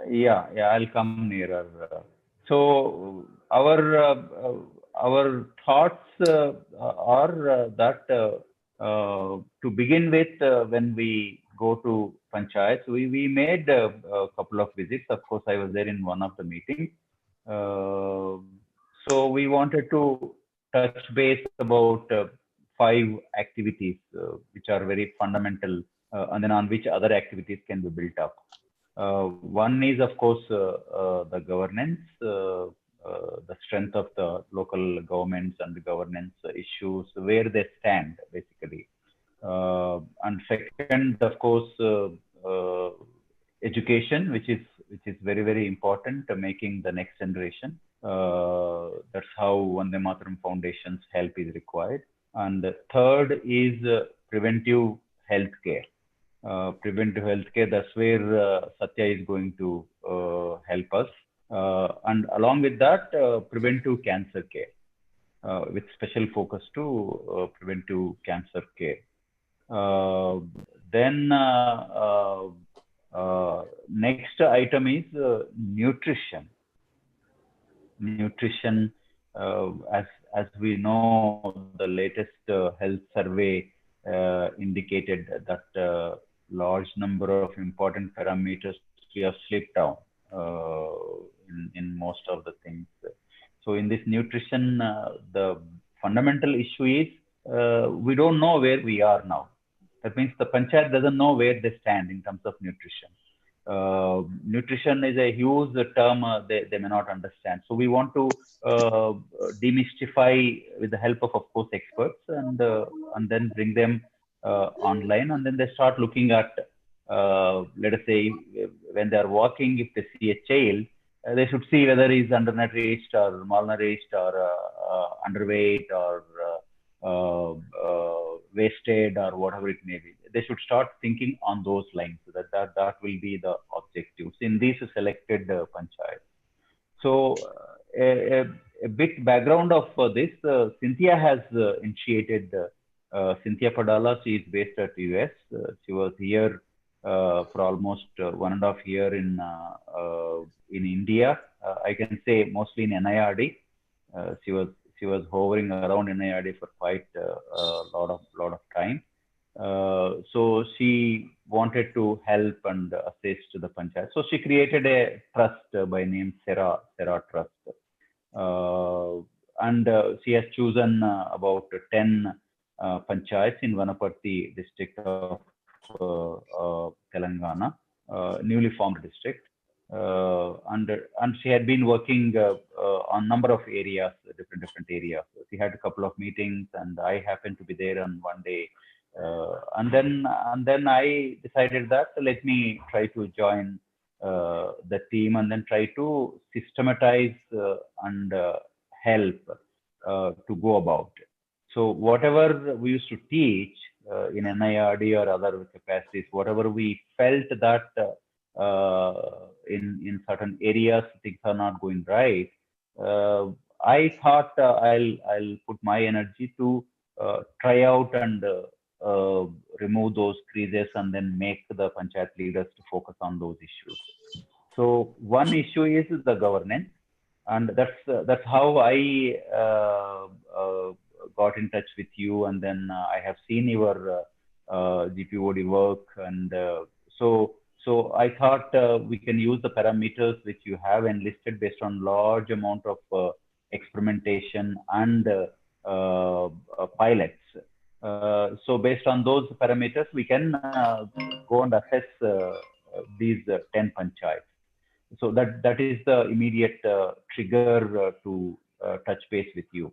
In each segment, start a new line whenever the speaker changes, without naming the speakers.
Yeah, I'll come nearer. So our thoughts are that to begin with, when we go to panchayats, we made a couple of visits. Of course, I was there in one of the meetings. Uh, so we wanted to touch base about five activities which are very fundamental, and then on which other activities can be built up. One is, of course, the governance, the strength of the local governments and the governance issues, where they stand, basically. And second, of course, education, which is very, very important, making the next generation. That's how Vande Mataram Foundation's help is required. And the third is preventive healthcare. Preventive healthcare, that's where Satya is going to help us. And along with that, preventive cancer care, with special focus to preventive cancer care. Uh, then next item is nutrition. Nutrition, as we know, the latest health survey indicated that large number of important parameters we have slipped down in most of the things. So in this nutrition, the fundamental issue is we don't know where we are now. That means the panchayat doesn't know where they stand in terms of nutrition. Nutrition is a huge term they may not understand. So we want to demystify with the help of course, experts, and then bring them online, and then they start looking at, let us say, when they are walking, if they see a child, they should see whether he's undernourished or malnourished or underweight or wasted or whatever it may be. They should start thinking on those lines. That will be the objectives in these selected panchayats. So a bit background of this, Cynthia has initiated. Cynthia Padala, she is based at US. She was here for almost 1.5 years in India. I can say mostly in NIRD. She was hovering around NIRD for quite a lot of time. So she wanted to help and assist the panchayat. So she created a trust by name SERA Trust, and she has chosen about 10 panchayats in Vanapati district of Telangana, newly formed district. And she had been working on number of areas, different areas. She had a couple of meetings, and I happened to be there on one day. And then I decided that let me try to join the team and then try to systematize and help to go about it. So whatever we used to teach in NIRD or other capacities, whatever we felt that in certain areas things are not going right, I thought I'll put my energy to try out and remove those creases and then make the panchayat leaders to focus on those issues. So one issue is the governance, and that's how I got in touch with you, and then I have seen your GPOD work, and so I thought we can use the parameters which you have enlisted based on large amount of experimentation and pilots. So based on those parameters, we can go and assess these 10 panchayats. So that is the immediate trigger to touch base with you.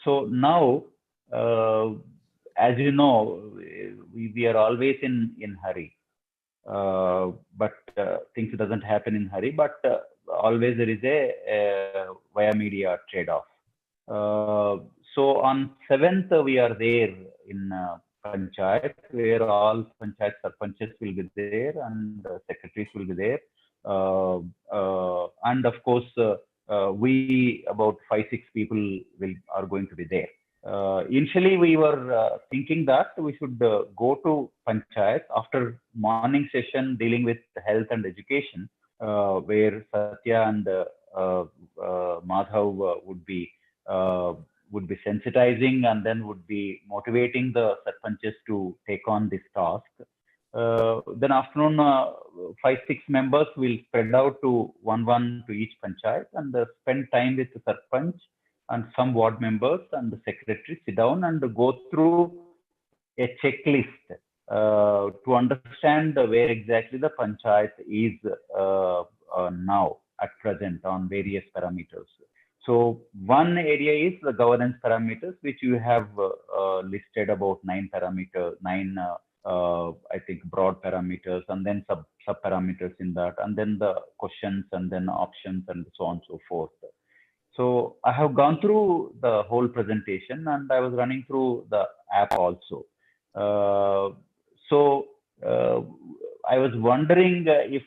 So now, as you know, we are always in hurry, but things doesn't happen in hurry. But always there is a via media trade-off. So on 7th we are there in panchayat, where all panchayat sarpanches will be there and secretaries will be there, and of course we about 5-6 people are going to be there. Initially we were thinking that we should go to panchayat after morning session dealing with health and education. where Satya and Madhav uh, would be sensitizing and then would be motivating the sarpanches to take on this task. Then afternoon, 5, 6 members will spread out to one to each panchayat and spend time with the sarpanch and some ward members and the secretary, sit down and go through a checklist to understand where exactly the panchayat is now at present on various parameters. So one area is the governance parameters, which you have listed about 9 parameters, I think broad parameters, and then sub parameters in that, and then the questions, and then options, and so on and so forth. So I have gone through the whole presentation, and I was running through the app also. Uh, so uh, I was wondering if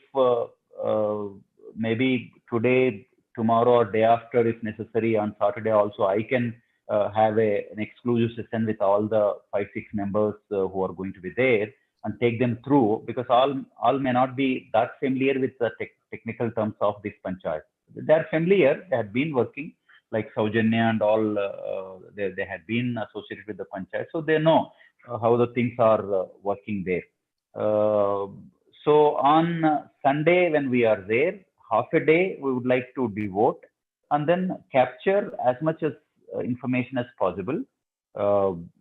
maybe today, tomorrow, or day after, if necessary, on Saturday also, I can have an exclusive session with all the 5, 6 members who are going to be there and take them through, because all may not be that familiar with the technical terms of this panchayat. They are familiar. They have been working like Saujanya and all. They had been associated with the panchayat, so they know how the things are working there. Uh, so on Sunday when we are there, half a day we would like to devote and then capture as much as information as possible,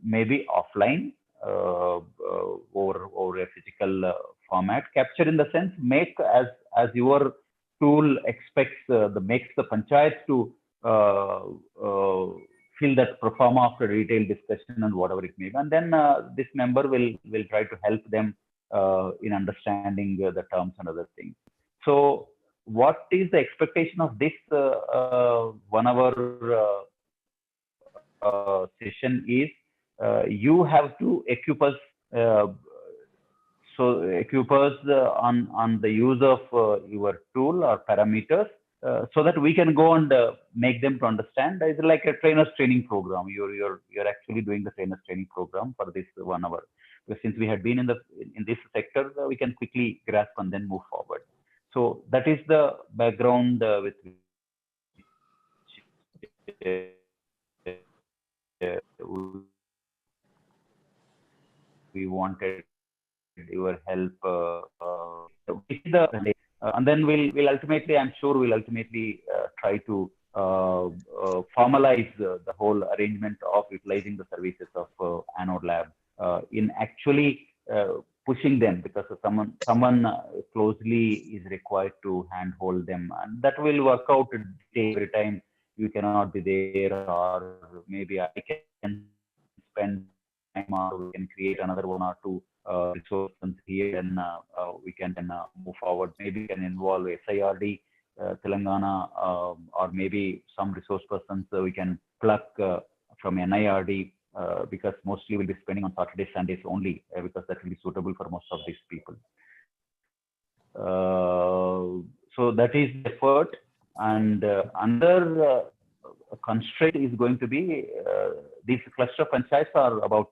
maybe offline over a physical format. Capture in the sense, make as your tool expects the makes the panchayats to uh, uh, fill that pro forma after detailed discussion and whatever it may be. And then this member will try to help them in understanding the terms and other things. So, what is the expectation of this 1 hour session is you have to equip us uh, equip us on the use of your tool or parameters so that we can go and make them to understand. It's like a trainer's training program. You're actually doing the trainer's training program for this 1 hour. Because since we had been in this sector, we can quickly grasp and then move forward. So that is the background with which we wanted your help today. And then we'll ultimately, I'm sure, we'll ultimately try to formalize the whole arrangement of utilizing the services of Anode Lab in actually pushing them, because someone closely is required to handhold them, and that will work out every time you cannot be there, or maybe I can spend time, or we can create another 1 or 2 resources here, and we can move forward. Maybe we can involve SIRD, Telangana, or maybe some resource persons we can pluck from NIRD, because mostly we'll be spending on Saturdays, Sundays only, because that will be suitable for most of these people. So that is the effort. And another constraint is going to be these cluster panchayats are about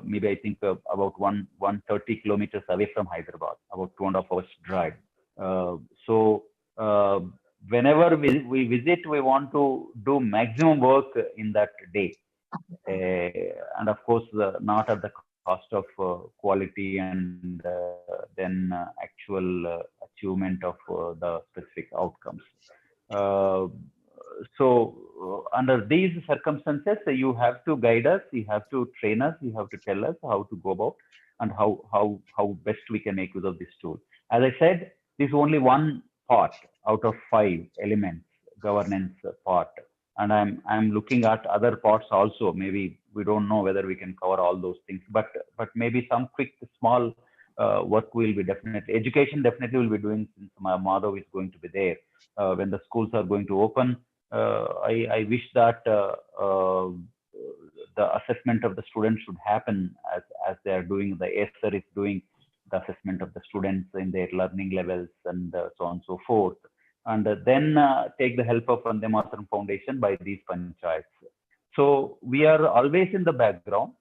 maybe I think about 130 kilometers away from Hyderabad, about 2.5 hours drive. So whenever we visit, we want to do maximum work in that day, and of course not at the cost of quality and then actual achievement of the specific outcomes. Uh, so under these circumstances, you have to guide us, you have to train us, you have to tell us how to go about and how best we can make use of this tool. As I said, this is only one part out of 5 elements, governance part, and I'm looking at other parts also. Maybe we don't know whether we can cover all those things, but maybe some quick small work will be definitely. Education definitely will be doing, since my Madhav is going to be there when the schools are going to open. I wish that the assessment of the students should happen as they are doing. The SER is doing the assessment of the students in their learning levels and so on and so forth, and then take the help of Vande Mataram Foundation by these panchayats. So we are always in the background.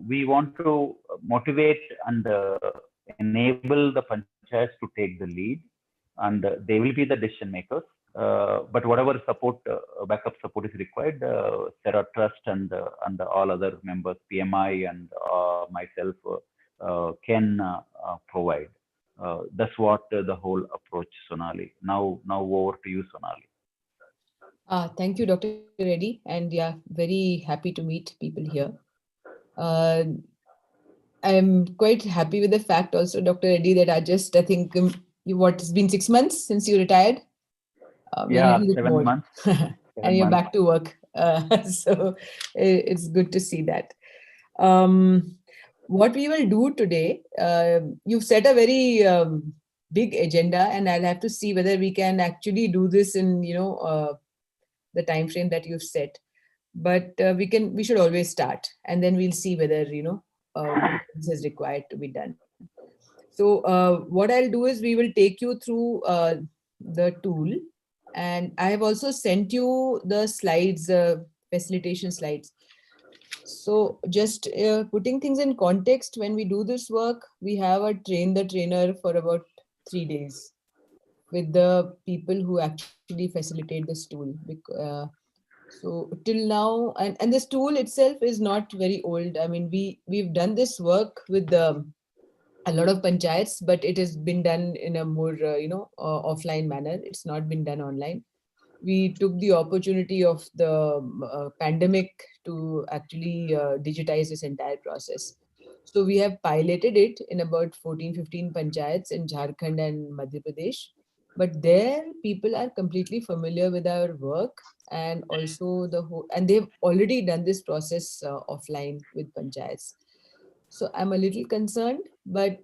We want to motivate and enable the panchayats to take the lead. and they will be the decision makers. But whatever support, backup support is required, SERA Trust and all other members, PMI and myself can provide. That's what the whole approach, Sonali. Now over to you, Sonali.
Thank you, Dr. Reddy. And yeah, very happy to meet people here. Uh, I'm quite happy with the fact also, Dr. Reddy, that I think, it's been 6 months since you retired? Maybe a
Yeah,
little bit
seven
more.
months.
And
Seven
you're
months.
back to work. So it's good to see that. Um, what we will do today, you've set a very big agenda, and I'll have to see whether we can actually do this in, the time frame that you've set. But we should always start, and then we'll see whether, what else is required to be done. So what I'll do is we will take you through the tool, and I have also sent you the slides, facilitation slides. So just putting things in context, when we do this work, we have a train the trainer for about 3 days with the people who actually facilitate this tool. So till now, and this tool itself is not very old. I mean, we've done this work with a lot of panchayats, but it has been done in a more offline manner. It's not been done online. We took the opportunity of the pandemic to actually digitize this entire process. So we have piloted it in about 14, 15 panchayats in Jharkhand and Madhya Pradesh. But there, people are completely familiar with our work, and also and they've already done this process offline with panchayats. So I'm a little concerned, but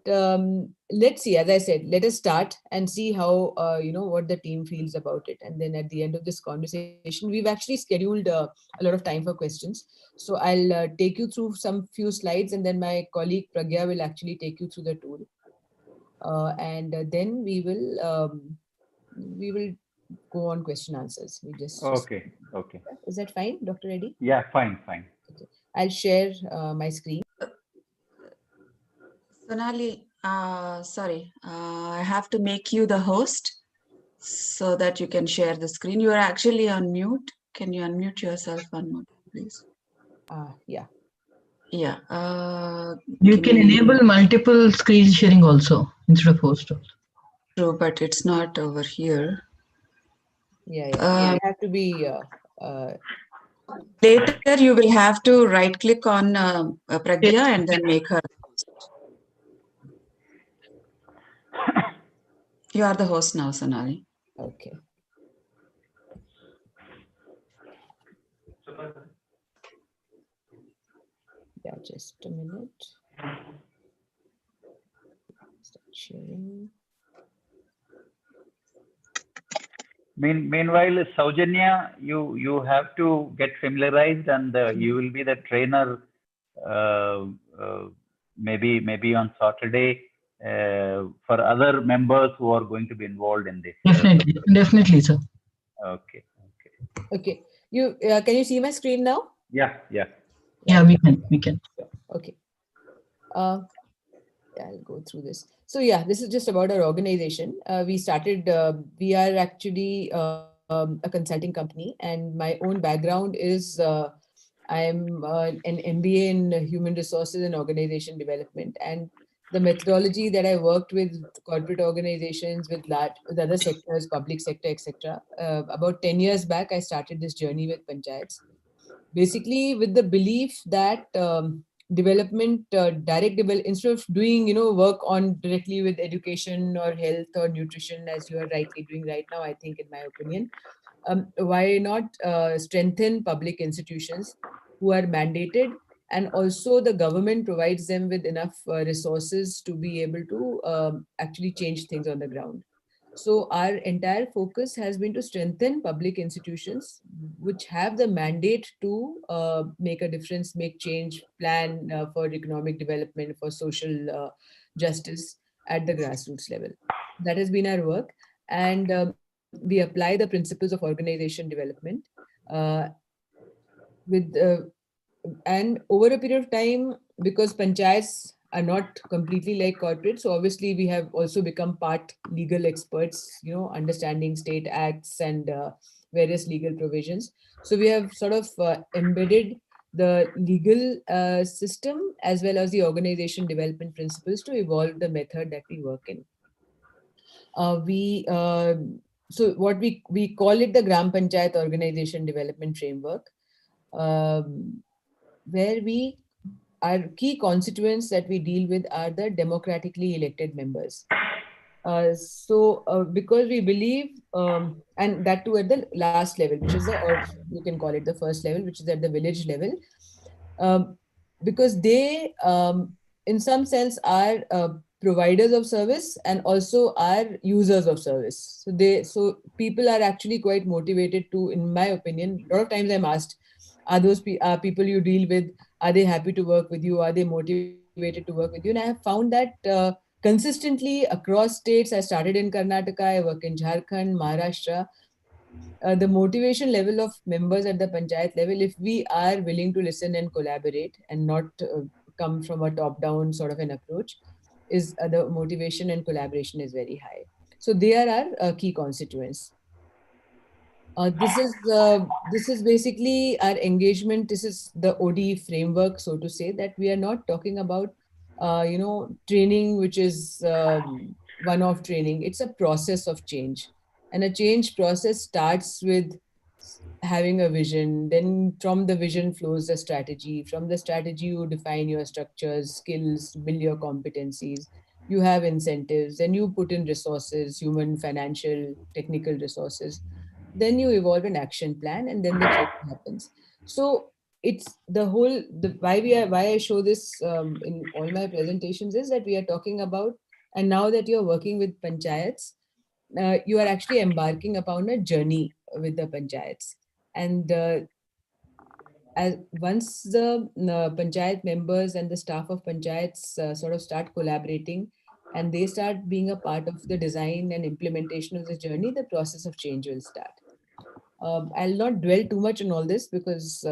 let's see. As I said, let us start and see how what the team feels about it. And then at the end of this conversation, we've actually scheduled a lot of time for questions. So I'll take you through some few slides, and then my colleague Pragya will actually take you through the tool, and then we will go on question answers. We just
Okay. Okay.
Is that fine, Dr. Reddy?
Yeah. Fine. Fine.
Okay. I'll share my screen.
Sonali, sorry, I have to make you the host so that you can share the screen. You are actually on mute. Can you unmute yourself one more, please?
Yeah.
Yeah.
You can enable multiple screen sharing also instead of host also.
True, but it's not over here.
Yeah. It have to be.
Later, you will have to right click on Pragya and then make her. You are the host now, Sonali.
Okay. Yeah, just a minute. Start sharing.
Meanwhile, Saujanya, you have to get familiarized, and you will be the trainer. Uh, uh, maybe on Saturday for other members who are going to be involved in this.
Definitely, sir.
Okay.
Okay. You can you see my screen now?
Yeah.
Yeah, we can.
Okay. I'll go through this. So yeah, this is just about our organization. We started. We are actually a consulting company, and my own background is I'm an MBA in human resources and organization development, and the methodology that I worked with corporate organizations, with other sectors, public sector, etc. About 10 years back, I started this journey with panchayats, basically with the belief that development, instead of doing work on directly with education or health or nutrition, as you are rightly doing right now, I think, in my opinion, why not strengthen public institutions who are mandated, and also the government provides them with enough resources to be able to actually change things on the ground. So our entire focus has been to strengthen public institutions which have the mandate to make a difference, make change, plan for economic development, for social justice at the grassroots level. That has been our work, and we apply the principles of organization development uh, with and over a period of time, because panchayats are not completely like corporate. So obviously we have also become part legal experts, understanding state acts and various legal provisions. So we have sort of embedded the legal system as well as the organization development principles to evolve the method that we work in. We So what we call it the Gram Panchayat Organization Development Framework, where our key constituents that we deal with are the democratically elected members. Because we believe, and that too at the last level, which is or you can call it the first level, which is at the village level, um, because they, in some sense, are providers of service and also are users of service. So people are actually quite motivated to, in my opinion, a lot of times I'm asked, are those people you deal with, are they happy to work with you? Are they motivated to work with you? And I have found that consistently across states. I started in Karnataka, I work in Jharkhand, Maharashtra. The motivation level of members at the panchayat level, if we are willing to listen and collaborate and not come from a top-down sort of an approach, is the motivation and collaboration is very high. So they are our key constituents. This is basically our engagement. This is the OD framework, so to say, that we are not talking about training, which is one-off training. It's a process of change, and a change process starts with having a vision. Then from the vision flows the strategy. From the strategy, you define your structures, skills, build your competencies. You have incentives, then you put in resources, human, financial, technical resources. Then you evolve an action plan, and then the change happens. So it's the whole, why I show this in all my presentations is that we are talking about, and now that you're working with panchayats, you are actually embarking upon a journey with the panchayats. And as once the panchayat members and the staff of panchayats sort of start collaborating, and they start being a part of the design and implementation of the journey, the process of change will start. I'll not dwell too much on all this because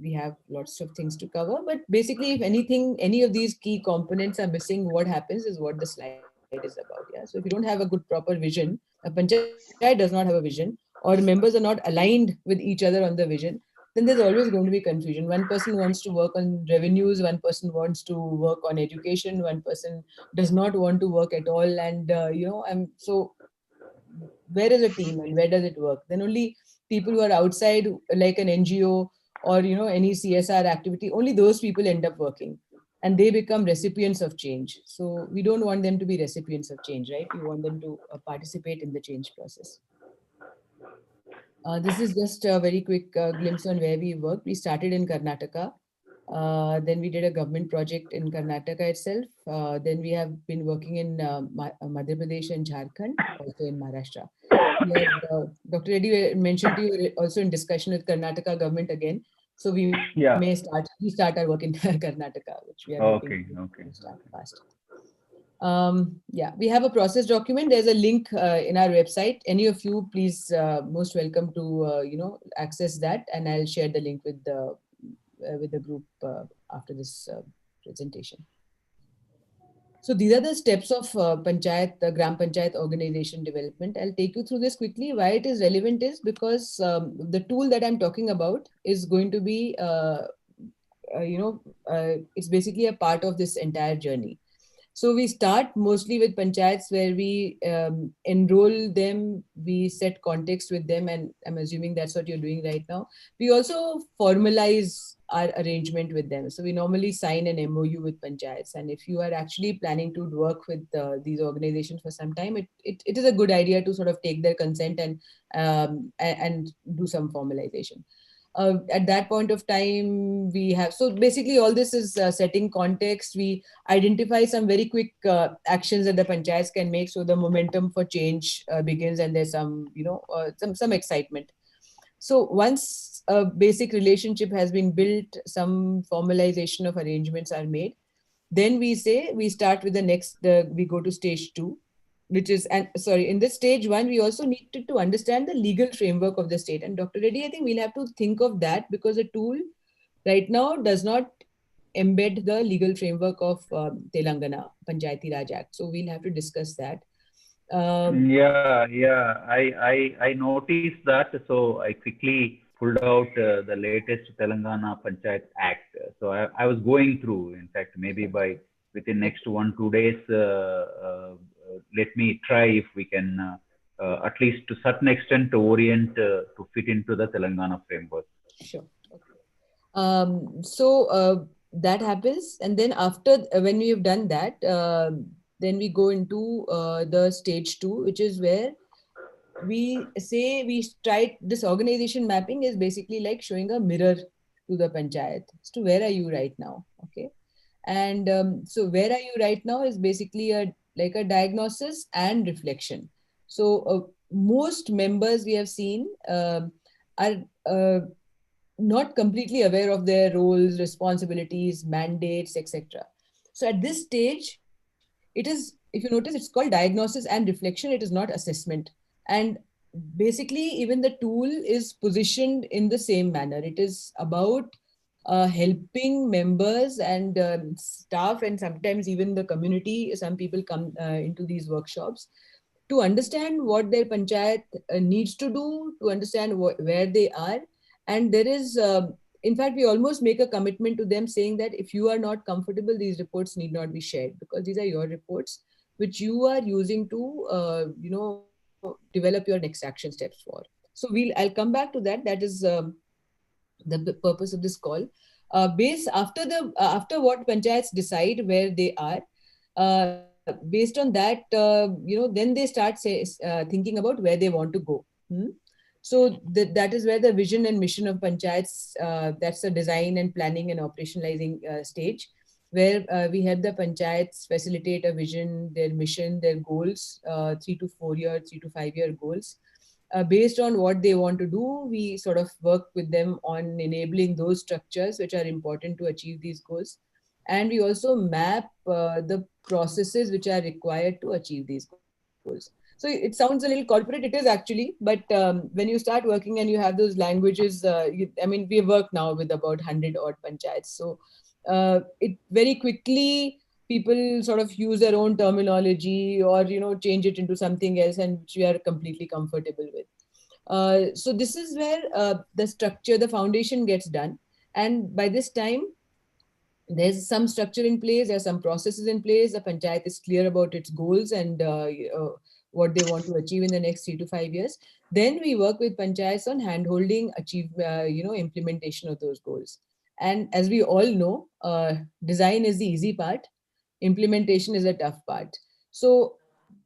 we have lots of things to cover. But basically, if anything, any of these key components are missing, what happens is what the slide is about. Yeah. So if you don't have a good proper vision, a panchayat does not have a vision, or members are not aligned with each other on the vision, then there's always going to be confusion. One person wants to work on revenues, one person wants to work on education, one person does not want to work at all. And, where is a team and where does it work? Then only people who are outside, like an NGO or any CSR activity, only those people end up working, and they become recipients of change. So we don't want them to be recipients of change, right? We want them to participate in the change process. This is just a very quick glimpse on where we work. We started in Karnataka. Then we did a government project in Karnataka itself. Then we have been working in Madhya Pradesh and Jharkhand, also in Maharashtra. Dr. Reddy mentioned to you, we're also in discussion with Karnataka government again. So we may restart our work in Karnataka, which we are hoping to start fast. We have a process document. There's a link in our website. Any of you, please, most welcome to access that, and I'll share the link with the group after this presentation. So these are the steps of the Gram Panchayat organization development. I'll take you through this quickly. Why it is relevant is because the tool that I'm talking about is going to be, it's basically a part of this entire journey. So we start mostly with panchayats where we enroll them, we set context with them, and I'm assuming that's what you're doing right now. We also formalize our arrangement with them. So we normally sign an MOU with panchayats, and if you are actually planning to work with these organizations for some time, it is a good idea to sort of take their consent and do some formalization. At that point of time, we have, so basically all this is setting context. We identify some very quick actions that the panchayats can make, so the momentum for change begins, and there's some, some excitement. So once a basic relationship has been built, some formalization of arrangements are made, then we start with the next, we go to stage 2, which is, in this stage 1, we also needed to understand the legal framework of the state. And Dr. Reddy, I think we'll have to think of that, because a tool right now does not embed the legal framework of Telangana Panchayati Raj Act. So we'll have to discuss that.
Yeah. I noticed that, so I quickly pulled out the latest Telangana Panchayat Act. So I was going through. In fact, maybe by within next 1-2 days, let me try if we can at least to certain extent to orient to fit into the Telangana framework.
Sure. So that happens, and then after when we have done that, then we go into the stage 2, which is where we say we try. This organization mapping is basically like showing a mirror to the panchayat as to where are you right now. Okay, and so where are you right now is basically like a diagnosis and reflection. So most members we have seen are not completely aware of their roles, responsibilities, mandates, etc. So at this stage, it is, if you notice, it's called diagnosis and reflection. It is not assessment. And basically, even the tool is positioned in the same manner. It is about helping members and staff, and sometimes even the community. Some people come into these workshops to understand what their panchayat needs to do, to understand where they are. And there is, in fact, we almost make a commitment to them saying that if you are not comfortable, these reports need not be shared, because these are your reports which you are using to, develop your next action steps for. So I'll come back to that. That is the purpose of this call. After what panchayats decide where they are, based on that, then they start thinking about where they want to go. So that is where the vision and mission of panchayats, that's the design and planning and operationalizing stage, where we help the panchayats facilitate a vision, their mission, their goals, 3 to 4 year, 3 to 5 year goals. Based on what they want to do, we sort of work with them on enabling those structures which are important to achieve these goals. And we also map the processes which are required to achieve these goals. So it sounds a little corporate, it is actually, but when you start working and you have those languages, we work now with about 100 odd panchayats. So it very quickly, people sort of use their own terminology or change it into something else, and which we are completely comfortable with. So this is where the structure, the foundation gets done, and by this time there's some structure in place, there's some processes in place, the panchayat is clear about its goals and what they want to achieve in the next 3 to 5 years. Then we work with panchayats on hand-holding implementation of those goals. And as we all know, design is the easy part, implementation is a tough part. So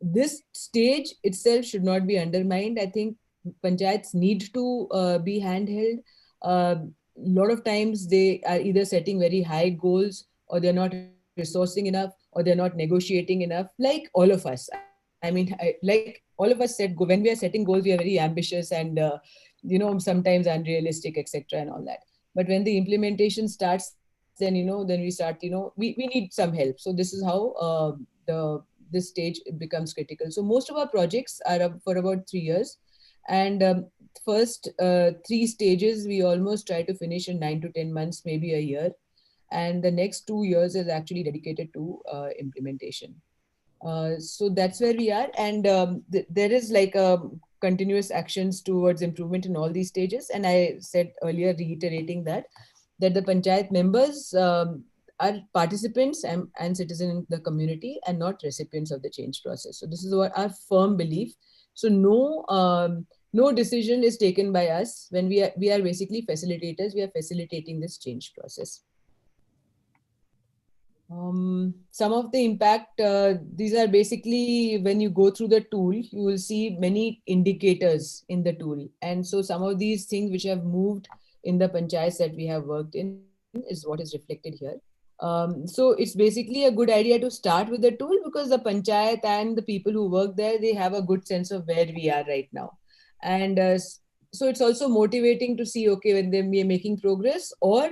this stage itself should not be undermined. I think panchayats need to be handheld. A lot of times they are either setting very high goals, or they're not resourcing enough, or they're not negotiating enough, like all of us. Like all of us when we are setting goals, we are very ambitious and sometimes unrealistic, etc., and all that. But when the implementation starts, then then we start, we need some help. So this is how this stage becomes critical. So most of our projects are up for about 3 years, and first 3 stages we almost try to finish in 9 to 10 months, maybe a year, and the next 2 years is actually dedicated to implementation. So that's where we are, and there is like a continuous actions towards improvement in all these stages. And I said earlier, reiterating that the panchayat members are participants and citizens in the community, and not recipients of the change process. So this is what our firm belief. So no decision is taken by us. When we are basically facilitators, we are facilitating this change process. Some of the impact, these are basically, when you go through the tool, you will see many indicators in the tool. And so some of these things which have moved in the panchayats that we have worked in is what is reflected here. So it's basically a good idea to start with the tool, because the panchayat and the people who work there, they have a good sense of where we are right now. And so it's also motivating to see, okay, when we are making progress, or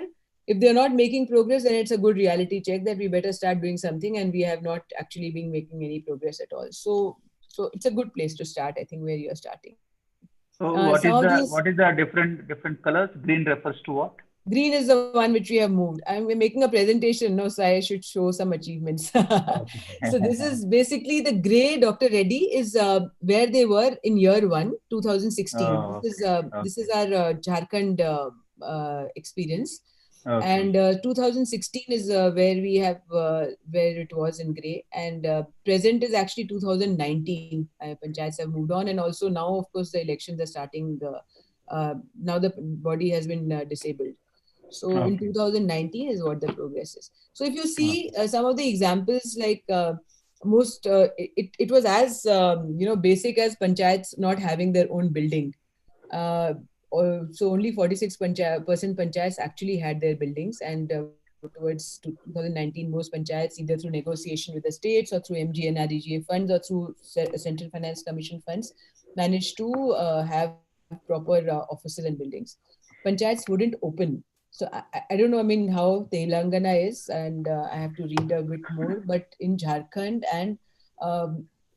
if they're not making progress, then it's a good reality check that we better start doing something, and we have not actually been making any progress at all. So it's a good place to start, I think, where you're starting.
So what is the different colors? Green refers to what?
Green is the one which we have moved. I'm making a presentation, no, so I should show some achievements. So this is basically the gray, Dr. Reddy, is where they were in year 1, 2016.
Oh,
This
okay.
is our Jharkhand experience.
Okay.
And 2016 is where we have where it was in gray, and present is actually 2019. Panchayats have moved on, and also now, of course, the elections are starting. Now the body has been disabled. So in
Okay.
2019 is what the progress is. So if you see
Okay.
some of the examples, like it was as basic as panchayats not having their own building. So only 46% panchayats actually had their buildings, and towards 2019, most panchayats, either through negotiation with the states or through MGNREGA funds or through Central Finance Commission funds, managed to have proper offices and buildings. Panchayats wouldn't open. So I don't know, I mean, how Telangana is, and I have to read a bit more, but in Jharkhand and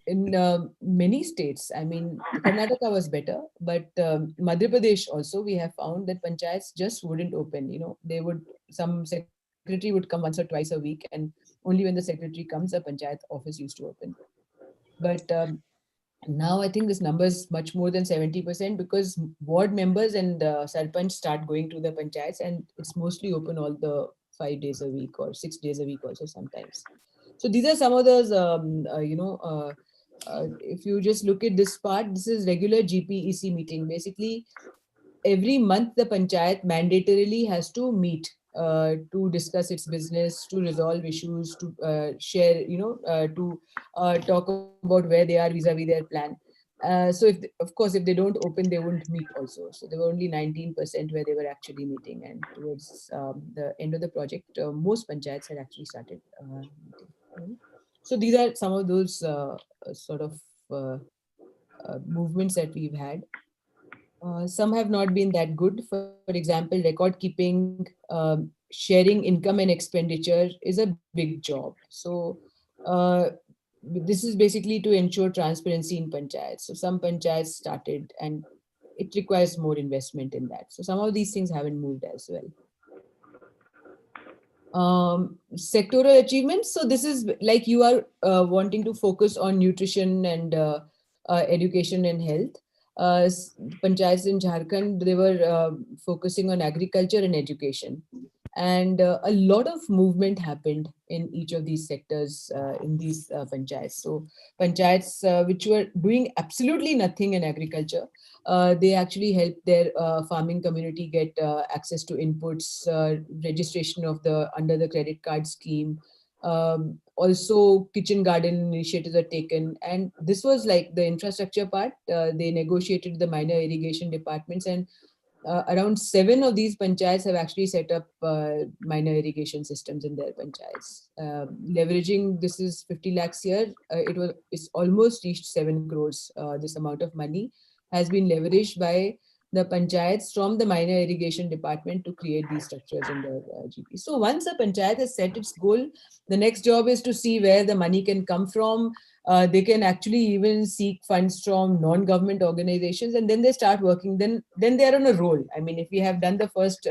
in many states, I mean, Karnataka was better, but Madhya Pradesh also, we have found that panchayats just wouldn't open. They would, some secretary would come once or twice a week, and only when the secretary comes, a panchayat office used to open. But now I think this number is much more than 70%, because ward members and sarpanch start going to the panchayats, and it's mostly open all the 5 days a week or 6 days a week also sometimes. So these are some of those, if you just look at this part, this is regular GPEC meeting. Basically, every month the panchayat mandatorily has to meet to discuss its business, to resolve issues, to share, to talk about where they are vis-a-vis their plan. So of course, if they don't open, they won't meet also. So there were only 19% where they were actually meeting, and towards the end of the project, most panchayats had actually started meeting. So these are some of those sort of uh, movements that we've had. Some have not been that good. For example, record keeping, sharing income and expenditure is a big job. So uh, this is basically to ensure transparency in panchayats. So some panchayats started, and it requires more investment in that. So some of these things haven't moved as well. Sectoral achievements. So this is like you are wanting to focus on nutrition and education and health. Panchayats in Jharkhand, they were focusing on agriculture and education. And a lot of movement happened in each of these sectors in these panchayats. So panchayats which were doing absolutely nothing in agriculture, they actually helped their farming community get access to inputs, registration of the under the credit card scheme. Also, kitchen garden initiatives are taken, and this was like the infrastructure part. They negotiated the minor irrigation departments, and around 7 of these panchayats have actually set up minor irrigation systems in their panchayats. Leveraging, this is 50 lakhs here, it's almost reached 7 crores. This amount of money has been leveraged by the panchayats from the minor irrigation department to create these structures in their GP. So once a panchayat has set its goal, the next job is to see where the money can come from. They can actually even seek funds from non-government organizations, and then they start working. Then they are on a roll. I mean, if we have done the first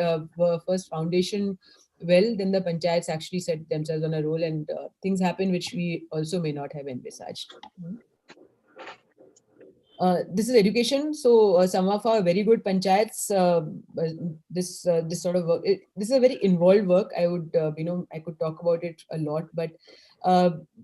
foundation well, then the panchayats actually set themselves on a roll, and things happen which we also may not have envisaged. This is education. So some of our very good panchayats, this sort of work, this is a very involved work. I would, I could talk about it a lot, but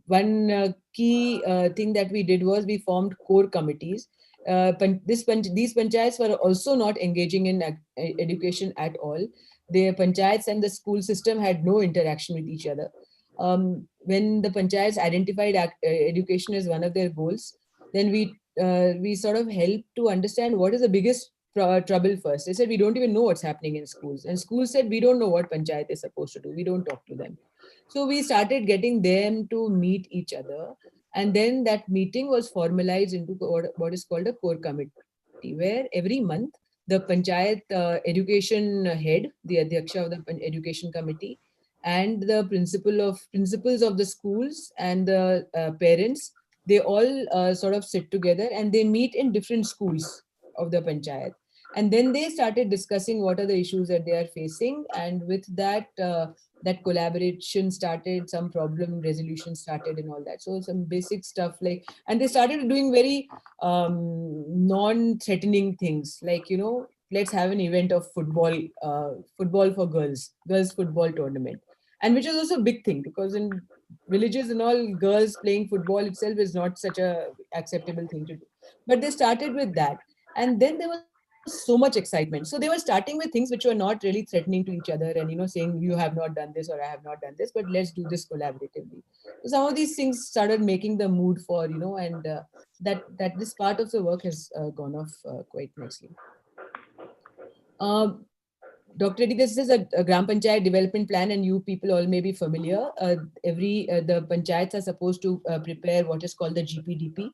one key thing that we did was we formed core committees. These panchayats were also not engaging in education at all. The panchayats and the school system had no interaction with each other. When the panchayats identified education as one of their goals, then we sort of help to understand what is the biggest trouble first. They said, we don't even know what's happening in schools. And schools said, we don't know what panchayat is supposed to do. We don't talk to them. So we started getting them to meet each other. And then that meeting was formalized into what is called a core committee, where every month the panchayat education head, the adhyaksha of the education committee, and the principals of the schools and the parents, they all sort of sit together and they meet in different schools of the panchayat. And then they started discussing what are the issues that they are facing, and with that, that collaboration started, some problem resolution started, and all that. So some basic stuff like, and they started doing very non-threatening things, like, let's have an event of football for girls football tournament, and which is also a big thing, because in villages and all, girls playing football itself is not such a acceptable thing to do. But they started with that, and then there was so much excitement. So they were starting with things which were not really threatening to each other, and saying you have not done this or I have not done this, but let's do this collaboratively. So some of these things started making the mood for, and that this part of the work has gone off quite nicely. Dr. Reddy, this is a Gram Panchayat development plan, and you people all may be familiar. The panchayats are supposed to prepare what is called the GPDP,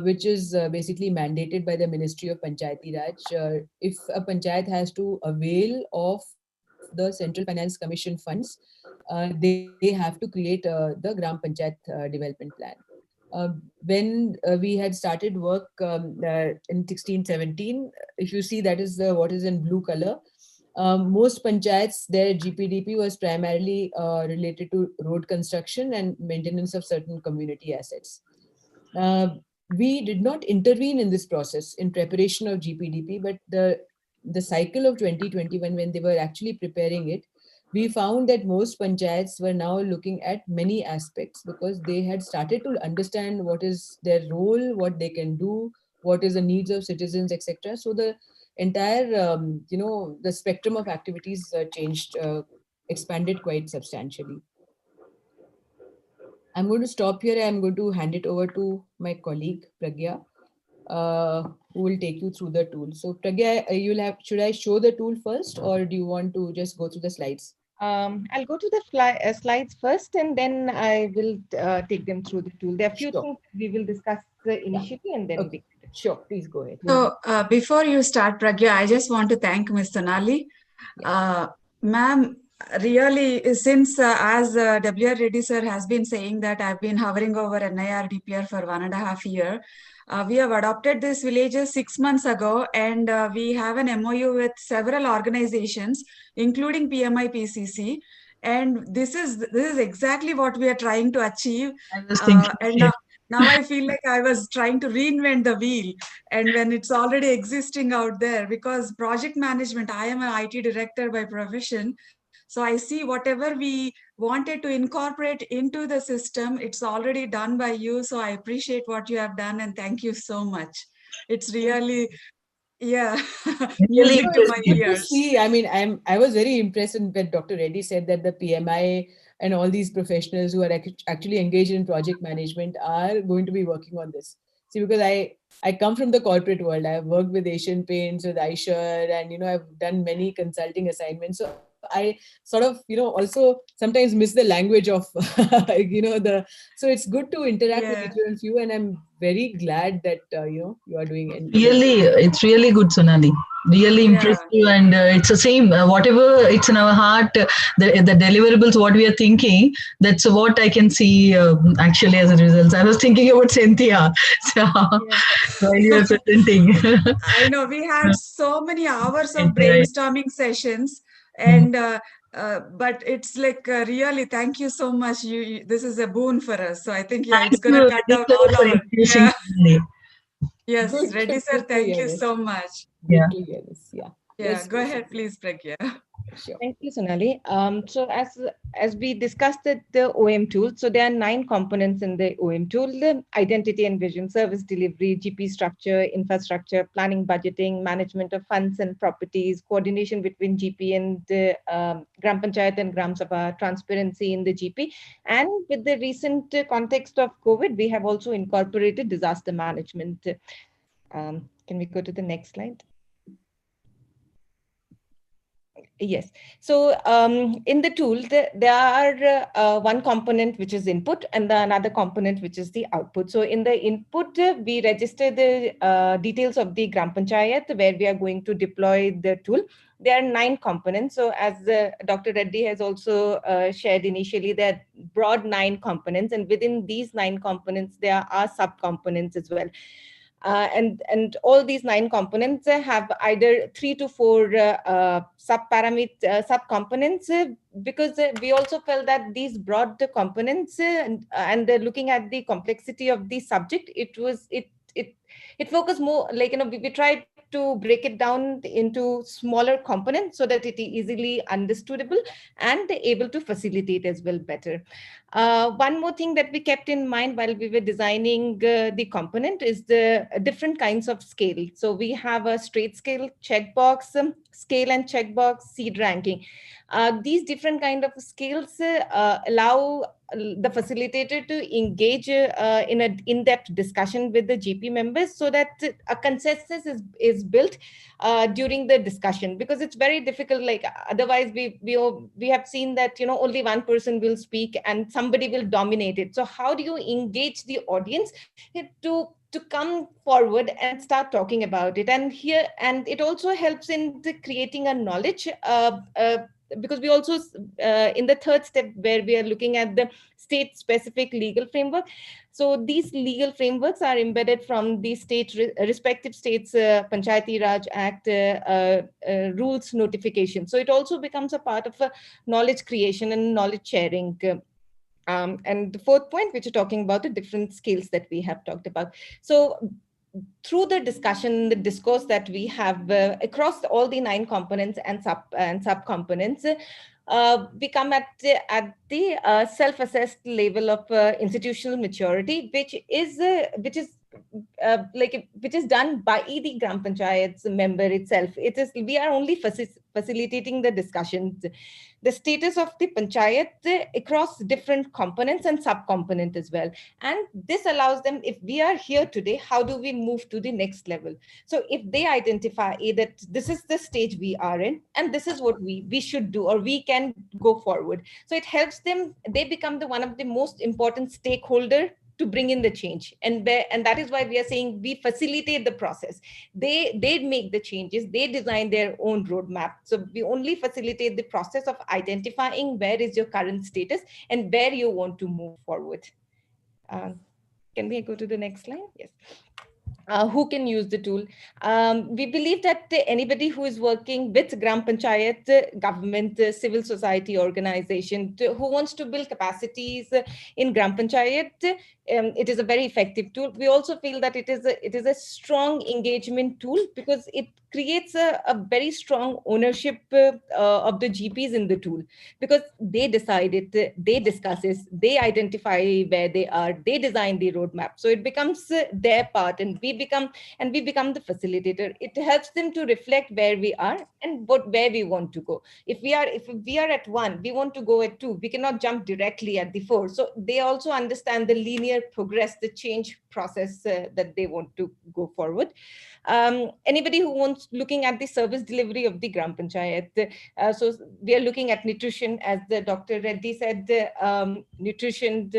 which is basically mandated by the Ministry of Panchayati Raj. If a panchayat has to avail of the Central Finance Commission funds, they have to create the Gram Panchayat development plan. When we had started work in 1617, if you see, that is what is in blue color. Most panchayats, their GPDP was primarily related to road construction and maintenance of certain community assets. We did not intervene in this process in preparation of GPDP, but the cycle of 2021, when they were actually preparing it, we found that most panchayats were now looking at many aspects, because they had started to understand what is their role, what they can do, what is the needs of citizens, etc. So the entire, the spectrum of activities changed, expanded quite substantially. I'm going to stop here. I'm going to hand it over to my colleague, Pragya, who will take you through the tool. So Pragya, should I show the tool first, or do you want to just go through the slides?
I'll go to the slides first, and then I will take them through the tool. There are a few things we will discuss initially, and then we...
Sure, please go ahead.
So before you start, Pragya, I just want to thank Ms. Sonali. Ma'am, really, since as W.R. Reddy sir has been saying that I've been hovering over NIR DPR for 1.5 years. We have adopted this villages 6 months ago, and we have an MOU with several organizations, including PMI PCC. And this is exactly what we are trying to achieve.
I was thinking,
now I feel like I was trying to reinvent the wheel, and when it's already existing out there, because project management, I am an IT director by profession. So I see whatever we wanted to incorporate into the system, it's already done by you. So I appreciate what you have done, and thank you so much. It's really, music to my ears.
See, I mean, I was very impressed when Dr. Reddy said that the PMI and all these professionals who are actually engaged in project management are going to be working on this. See, because I come from the corporate world. I've worked with Asian Paints, with Aisher, and I've done many consulting assignments. So I sort of also sometimes miss the language of so it's good to interact with each of you, and I'm very glad that you are doing it.
It's really good, Sonali. Really impressive, and it's the same. Whatever it's in our heart, the deliverables, what we are thinking, that's what I can see actually as a result. I was thinking about Cynthia, so while you are presenting.
I know we had so many hours of brainstorming sessions, and but it's like really, thank you so much. This is a boon for us. So I think it's going to cut out all our. Yes, Reddy sir, thank you so much.
Yeah.
Go ahead, please, Pragya.
Sure.
Thank you, Sonali. So as we discussed the OM tool, so there are 9 components in the OM tool: the identity and vision, service delivery, GP structure, infrastructure, planning, budgeting, management of funds and properties, coordination between GP and the Gram Panchayat and Gram Sabha, transparency in the GP. And with the recent context of COVID, we have also incorporated disaster management. Can we go to the next slide? Yes. So in the tool, there are one component which is input, and another component which is the output. So in the input, we register the details of the Gram Panchayat where we are going to deploy the tool. There are 9 components. So as Dr. Reddy has also shared initially, there are broad 9 components, and within these 9 components, there are sub-components as well. And all these 9 components have either 3 to 4 sub-components, because we also felt that these broad components and looking at the complexity of the subject, it focused more like, we tried to break it down into smaller components so that it is easily understandable and able to facilitate as well better. One more thing that we kept in mind while we were designing the component is the different kinds of scale. So we have a straight scale, checkbox, scale and checkbox, seed ranking. These different kind of scales allow the facilitator to engage in an in-depth discussion with the GP members so that a consensus is built during the discussion, because it's very difficult. Like otherwise we have seen that only one person will speak and somebody will dominate it. So how do you engage the audience to come forward and start talking about it? And it also helps in creating a knowledge, because we also in the third step where we are looking at the state specific legal framework. So these legal frameworks are embedded from the respective states Panchayati Raj Act rules notification. So it also becomes a part of a knowledge creation and knowledge sharing. And the fourth point, which are talking about the different skills that we have talked about. So through the discussion, the discourse that we have across all the 9 components and sub components, we come at the self-assessed level of institutional maturity, which is done by the Gram Panchayat's member itself. We are only facilitating the discussions, the status of the panchayat across different components and sub-component as well. And this allows them, if we are here today, how do we move to the next level? So if they identify that this is the stage we are in, and this is what we should do, or we can go forward. So it helps them, they become one of the most important stakeholder to bring in the change. And that is why we are saying we facilitate the process. They make the changes, they design their own roadmap. So we only facilitate the process of identifying where is your current status and where you want to move forward. Can we go to the next slide? Yes. Who can use the tool? We believe that anybody who is working with Gram Panchayat, government, civil society organization, who wants to build capacities in Gram Panchayat, it is a very effective tool. We also feel that it is a strong engagement tool, because it creates a very strong ownership of the GPs in the tool, because they decide it, they discuss it, they identify where they are, they design the roadmap. So it becomes their part, and we become the facilitator. It helps them to reflect where we are and where we want to go. If we are at 1, we want to go at 2. We cannot jump directly at the 4. So they also understand the linear progress, the change process that they want to go forward. Anybody who wants looking at the service delivery of the Gram Panchayat, so we are looking at nutrition, as the Dr. Reddy said, nutrition,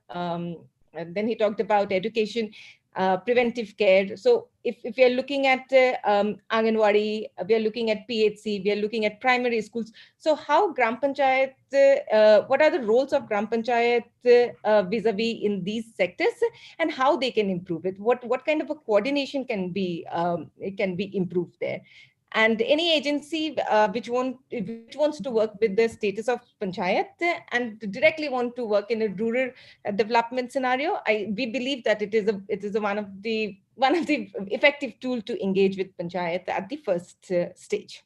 and then he talked about education, preventive care. So if we are looking at Anganwadi, we are looking at PHC, we are looking at primary schools. So how Gram Panchayat, what are the roles of Gram Panchayat vis-a-vis in these sectors, and how they can improve it? What kind of a coordination can be improved there? And any agency which wants to work with the status of panchayat and directly want to work in a rural development scenario, we believe that it is one of the effective tool to engage with panchayat at the first stage.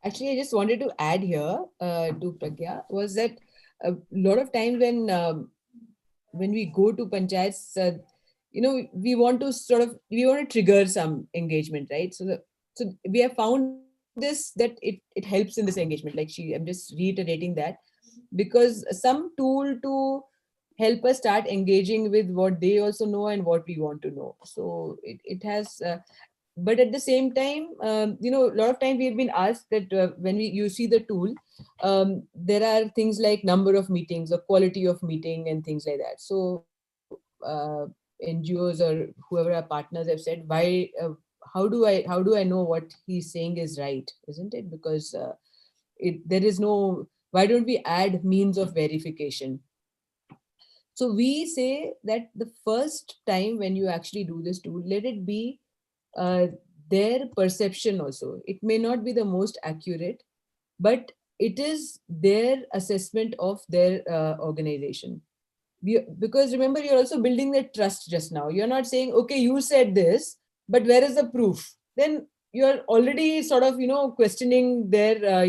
Actually, I just wanted to add here to Pragya, was that a lot of times when we go to panchayats, we want to trigger some engagement, right? So we have found this, that it helps in this engagement. I'm just reiterating that, because some tool to help us start engaging with what they also know and what we want to know. So it has, but at the same time, a lot of time we have been asked that when you see the tool, there are things like number of meetings or quality of meeting and things like that. So NGOs or whoever our partners have said, why? How do I know what he's saying is right, isn't it? Because there is no, why don't we add means of verification? So we say that the first time when you actually do this tool, let it be their perception also. It may not be the most accurate, but it is their assessment of their organization. Because remember, you're also building the trust just now. You're not saying, okay, you said this, but where is the proof? Then you're already sort of, questioning their,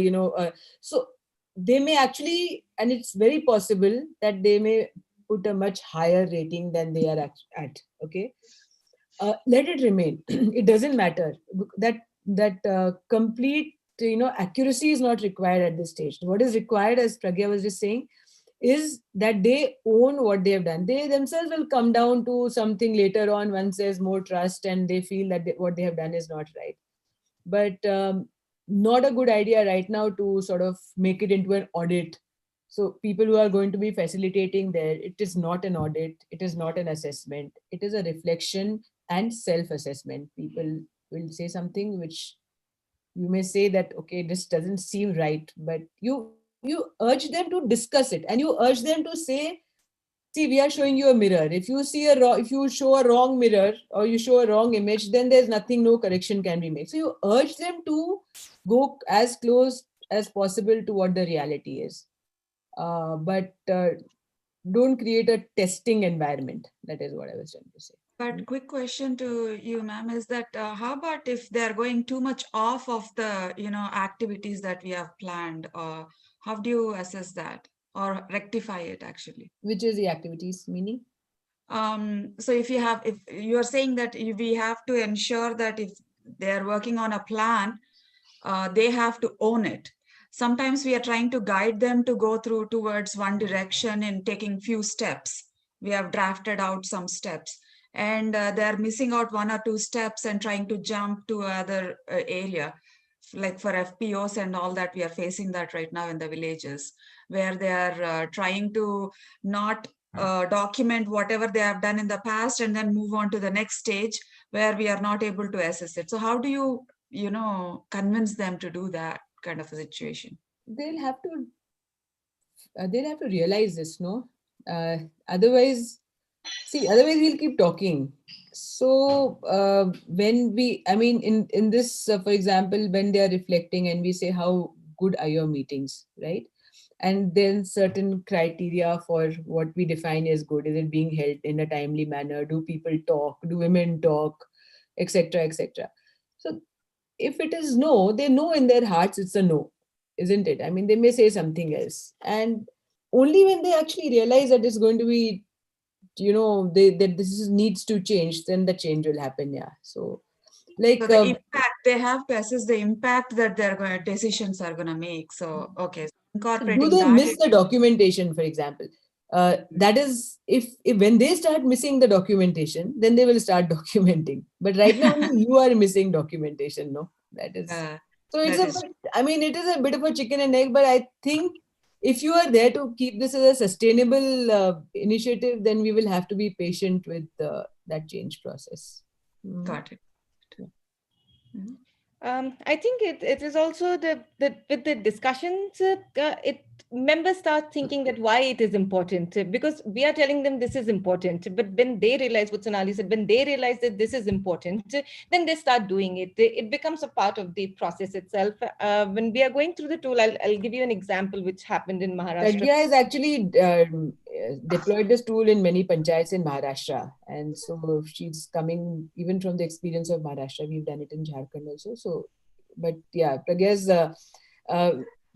so they may actually, and it's very possible that they may put a much higher rating than they are at. Okay. Let it remain. It doesn't matter. That complete, accuracy is not required at this stage. What is required, as Pragya was just saying, is that they own what they have done. They themselves will come down to something later on once there's more trust and they feel that what they have done is not right. But not a good idea right now to sort of make it into an audit. So people who are going to be facilitating there, it is not an audit, it is not an assessment, it is a reflection and self-assessment. People will say something which you may say that, okay, this doesn't seem right, but you urge them to discuss it, and you urge them to say, see, we are showing you a mirror. If you see if you show a wrong mirror or you show a wrong image, then there's nothing, no correction can be made. So you urge them to go as close as possible to what the reality is. But don't create a testing environment. That is what I was trying to say.
But quick question to you, ma'am, is that how about if they're going too much off of the, activities that we have planned? How do you assess that or rectify it actually?
Which is the activities, meaning?
So if you are saying that we have to ensure that if they're working on a plan, they have to own it. Sometimes we are trying to guide them to go towards one direction and taking few steps. We have drafted out some steps, and they're missing out one or two steps and trying to jump to other area, like for FPOs and all that. We are facing that right now in the villages, where they are trying to not document whatever they have done in the past and then move on to the next stage where we are not able to assess it. So how do you convince them to do that kind of a situation?
They'll have to realize this, no? Otherwise we'll keep talking. So in this, for example, when they are reflecting and we say, how good are your meetings, right? And then certain criteria for what we define as good. Is it being held in a timely manner? Do people talk? Do women talk? Etc. etc. So if it is no, they know in their hearts it's a no, isn't it? I mean, they may say something else. And only when they actually realize that it's going to be, that this needs to change, then the change will happen. Yeah. So like
so the impact, they have to assess the impact that their decisions are going to make. So okay, incorporating
do they
that
miss the documentation, for example? That is, if when they start missing the documentation, then they will start documenting. But right now you are missing documentation, no? That is so it's it is a bit of a chicken and egg, but I think if you are there to keep this as a sustainable initiative, then we will have to be patient with that change process.
Got it.
I think it is also with the discussions, members start thinking that why it is important, because we are telling them this is important. But when they realize what Sonali said, when they realize that this is important, then they start doing it. It becomes a part of the process itself. When we are going through the tool, I'll give you an example which happened in Maharashtra.
Pragya has actually deployed this tool in many panchayats in Maharashtra. And so she's coming even from the experience of Maharashtra. We've done it in Jharkhand also. So, but yeah, Pragya's,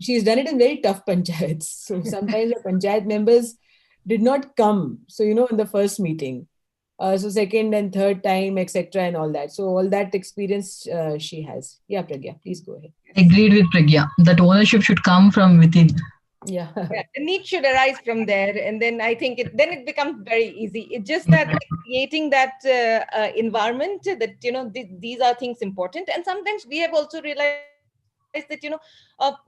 she's done it in very tough panchayats. So sometimes the panchayat members did not come. So, in the first meeting. So second and third time, etc. and all that. So all that experience she has. Yeah, Pragya, please go ahead.
Agreed with Pragya. That ownership should come from within.
Yeah.
The need should arise from there, and then I think it becomes very easy. It's just that creating that environment that these are things important, and sometimes we have also realized that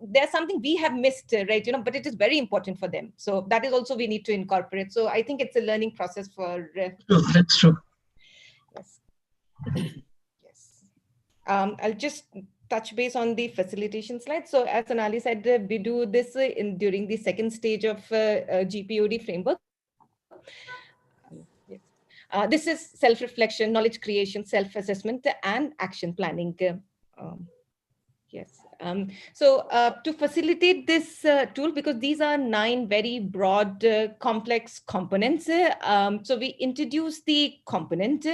there's something we have missed, right? But it is very important for them. So that is also we need to incorporate. So I think it's a learning process for.
True, that's true.
Yes. Yes. I'll just touch base on the facilitation slide. So as Sonali said, we do this during the second stage of GPOD framework. Yes. This is self-reflection, knowledge creation, self-assessment, and action planning. Yes. So to facilitate this tool, because these are 9 very broad, complex components, so we introduce the component.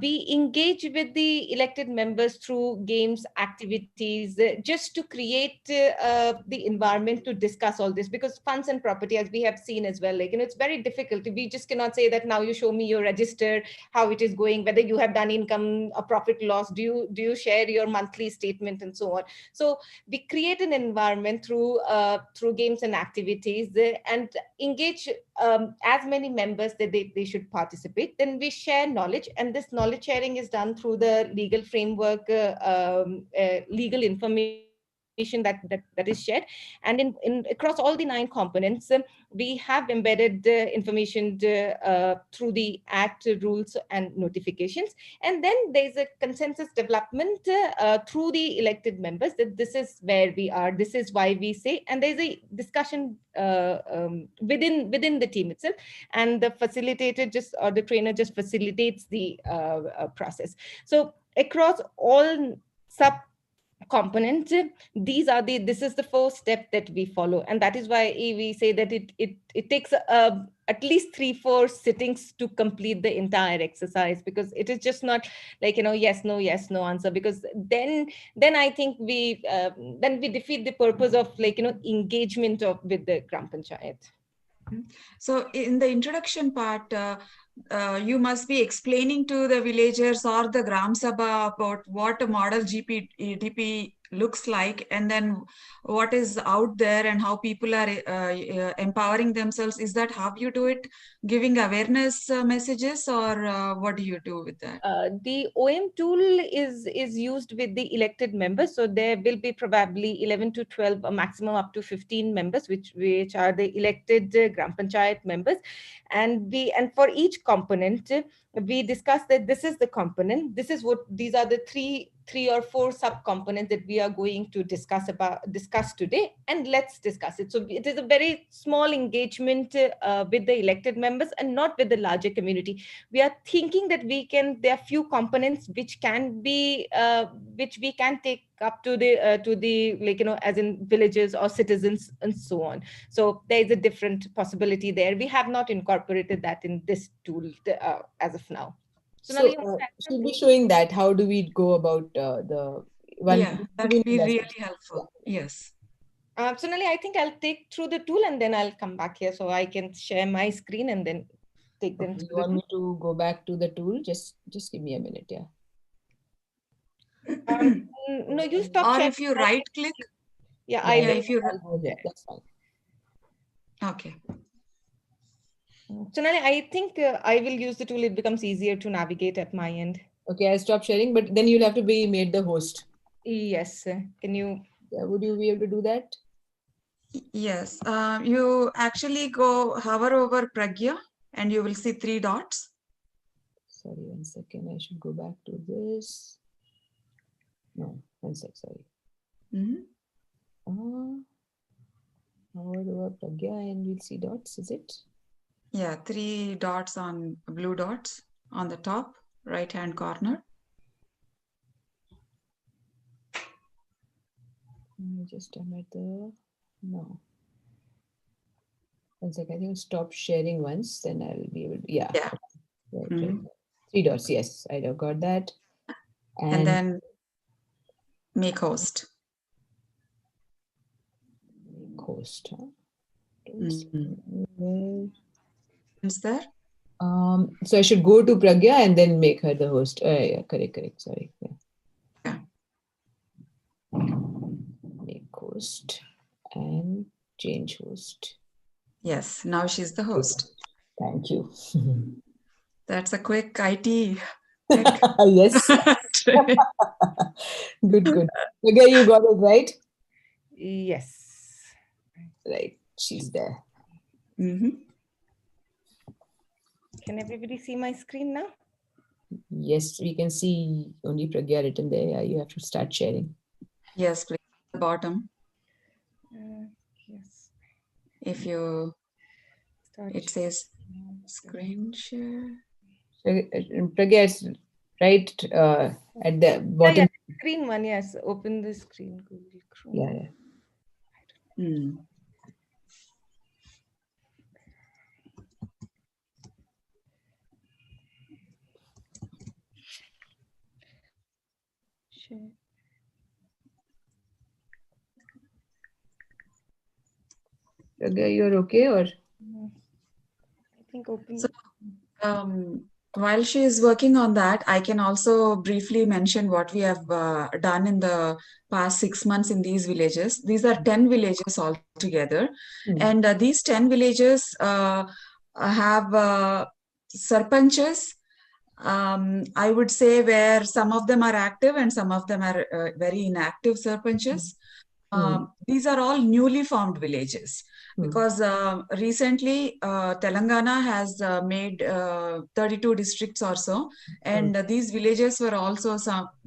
We engage with the elected members through games, activities, just to create the environment to discuss all this, because funds and property, as we have seen as well, like, it's very difficult. We just cannot say that now you show me your register, how it is going, whether you have done income or profit loss, do you share your monthly statement, and so on. So we create an environment through games and activities, and engage as many members that they should participate. Then we share knowledge, and this knowledge sharing is done through the legal framework, legal information that is shared. And in across all the 9 components, we have embedded information through the act, rules, and notifications. And then there's a consensus development through the elected members, that this is where we are, this is why we say, and there's a discussion within the team itself, and the facilitator or the trainer just facilitates the process. So across all sub component, this is the first step that we follow, and that is why we say that it takes at least 3-4 sittings to complete the entire exercise, because it is just not like, yes no answer, because then I think we defeat the purpose of, like, engagement with the Gram Panchayat.
So in the introduction part, you must be explaining to the villagers or the Gram Sabha about what a model DP looks like, and then what is out there and how people are empowering themselves. Is that how you do it? Giving awareness messages, or what do you do with that?
The OM tool is used with the elected members. So there will be probably 11 to 12, a maximum up to 15 members, which are the elected Gram Panchayat members. And for each component, we discuss that this is the component. These are the three or 4 sub-components that we are going to discuss today, and let's discuss it. So it is a very small engagement with the elected members and not with the larger community. We are thinking that there are few components which can be which we can take up to the like, as in villages or citizens and so on. So there is a different possibility there. We have not incorporated that in this tool as of now.
So should be showing that. How do we go about the one?
Yeah, that would be really helpful. Yeah. Yes.
Sonali, I think I'll take through the tool and then I'll come back here so I can share my screen and then take them through.
You want me to go back to the tool? Just give me a minute, yeah.
No, you stop.
Or if you right click.
Yeah,
if you
go there, that's fine.
Okay.
Sonali, I think I will use the tool. It becomes easier to navigate at my end.
Okay, I'll stop sharing, but then you'll have to be made the host.
Yes. Can you?
Yeah, would you be able to do that?
Yes. You actually hover over Pragya and you will see 3 dots.
Sorry, 1 second. I should go back to this. No, 1 sec, sorry. Hover over Pragya and we'll see dots, is it?
Yeah, 3 dots on blue dots on the top right hand corner.
Just I'm at the no. 1 second, I think I'll stop sharing once, then I'll be able to, yeah. Right. 3 dots, yes, I got that.
And then make host.
Make host, huh?
Is there?
So I should go to Pragya and then make her the host. Yeah, correct. Sorry. Yeah. Make host and change host.
Yes, now she's the host.
Thank you.
That's a quick IT.
Yes. Good. Pragya, you got it right?
Yes.
Right. She's there.
Can everybody see my screen now?
Yes, we can see only Pragya written there. Yeah, you have to start sharing.
Yes, please. The bottom.
Yes.
If you, it says screen share.
Pragya, it's right at the bottom.
Yeah, screen one, yes. Open the screen, Google Chrome.
Yeah.
Share.
Pragya, you're okay or?
I think open.
So, while she is working on that, I can also briefly mention what we have done in the past 6 months in these villages. These are 10 villages altogether. And these 10 villages have sarpanches. I would say where some of them are active and some of them are very inactive sarpanches. These are all newly formed villages because recently Telangana has made 32 districts or so, and these villages were also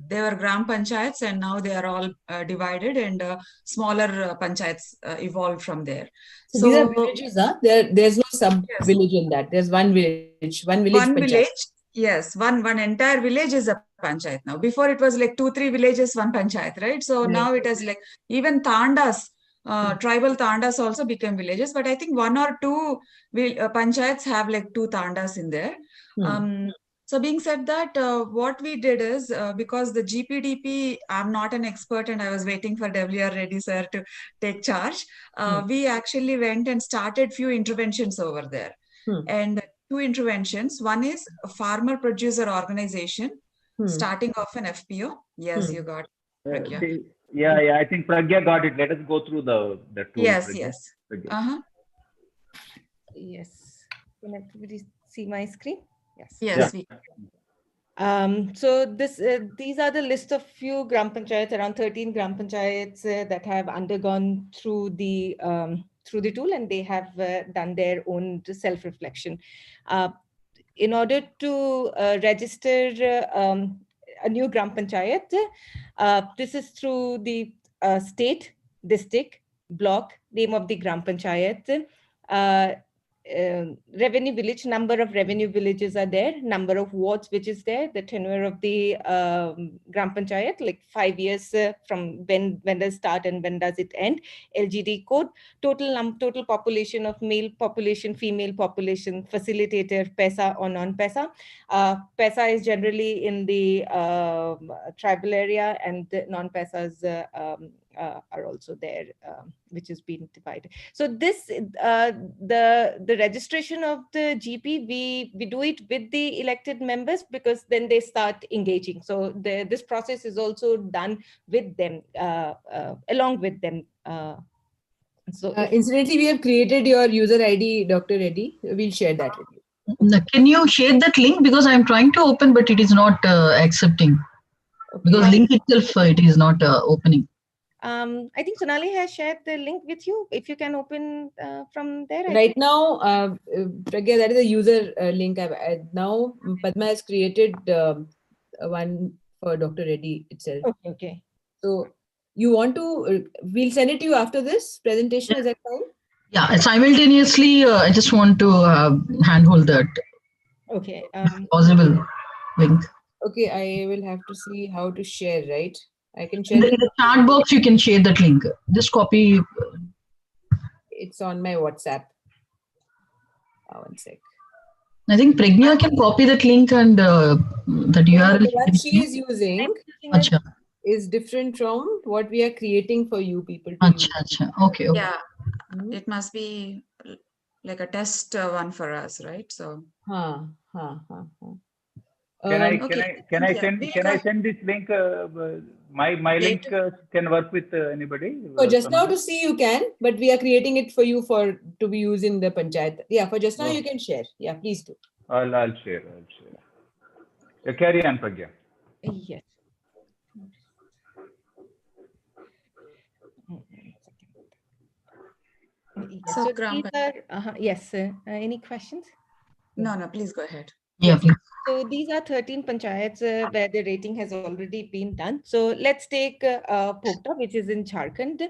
they were gram panchayats, and now they are all divided, and smaller panchayats evolved from there.
So these are villages, huh? There's no sub village in that. There's one village panchayat.
Yes, one entire village is a panchayat now. Before it was like 2-3 villages, one panchayat, right? So now it has like even tandas, tribal tandas also became villages. But I think 1 or 2 panchayats have like 2 tandas in there. So being said that, what we did is, because the GPDP, I'm not an expert and I was waiting for WR Reddy sir to take charge. We actually went and started few interventions over there. And 2 interventions. One is a farmer producer organization, starting off an FPO. Yes, you got it, Pragya.
Yeah, I think Pragya got it. Let us go through the tool.
Yes,
Pragya.
yes.
Pragya.
Yes. Can everybody see my screen? Yes.
Yes.
So these are the list of few gram panchayats, around 13 gram panchayats that have undergone through the tool, and they have done their own self-reflection. In order to register a new gram panchayat, this is through the state, district, block, name of the gram panchayat, revenue village, number of revenue villages are there, number of wards which is there, the tenure of the gram panchayat, like 5 years from when does start and when does it end, LGD code, total population of male population, female population, facilitator, PESA or non-PESA. PESA is generally in the tribal area, and the non-PESAs are also there, which is being divided. So this, the registration of the GP, we do it with the elected members, because then they start engaging. So this process is also done with them, along with them. So
incidentally, we have created your user ID, Dr. Reddy. We'll share that with you.
Can you share that link? Because I'm trying to open, but it is not accepting. Okay. Because link itself, it is not opening.
I think Sonali has shared the link with you. If you can open from there.
Right now, Pragya, that is a user link. Now, Padma has created one for Dr. Reddy itself.
Okay.
So you want to, we'll send it to you after this presentation. Is that fine?
Yeah, simultaneously, I just want to handhold that.
Okay.
Possible link.
Okay, I will have to see how to share, right? I can share
in the chat box. You can share that link. Just copy.
It's on my WhatsApp. One sec.
I think Pragya can copy that link and that URL.
The one she is using is different from what we are creating for you people to use.
Okay.
Yeah, it must be like a test one for us, right? So.
Can I send this link? My link can work with anybody.
So just now to see you can, but we are creating it for you to be used in the panchayat. Yeah, for just now you can share. Yeah, please do.
I'll share. Carry on, Pragya.
Yes. So these are, yes. Any questions?
No, please go ahead.
Yeah, please.
So these are 13 panchayats where the rating has already been done. So let's take Pokta, which is in Jharkhand.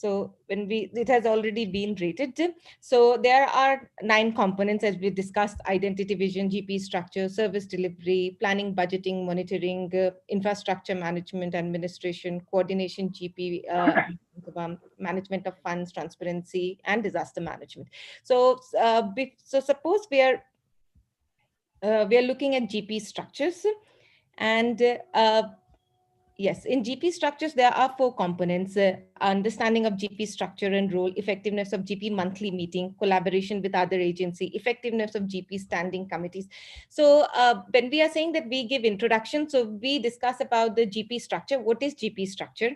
So it has already been rated. So there are 9 components as we discussed: identity, vision, GP structure, service delivery, planning, budgeting, monitoring, infrastructure management, administration, coordination, GP, management of funds, transparency, and disaster management. So, so suppose we are looking at GP structures, and yes, in GP structures, there are 4 components: understanding of GP structure and role, effectiveness of GP monthly meeting, collaboration with other agency, effectiveness of GP standing committees. So when we are saying that we give introduction, so we discuss about the GP structure. What is GP structure?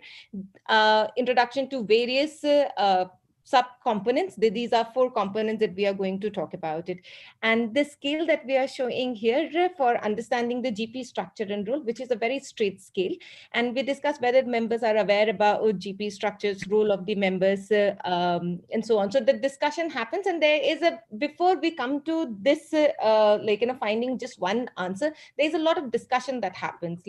Introduction to various sub-components. These are 4 components that we are going to talk about it. And the scale that we are showing here for understanding the GP structure and role, which is a very straight scale. And we discuss whether members are aware about GP structures, role of the members, and so on. So the discussion happens, and there is before we come to this, finding just one answer, there's a lot of discussion that happens,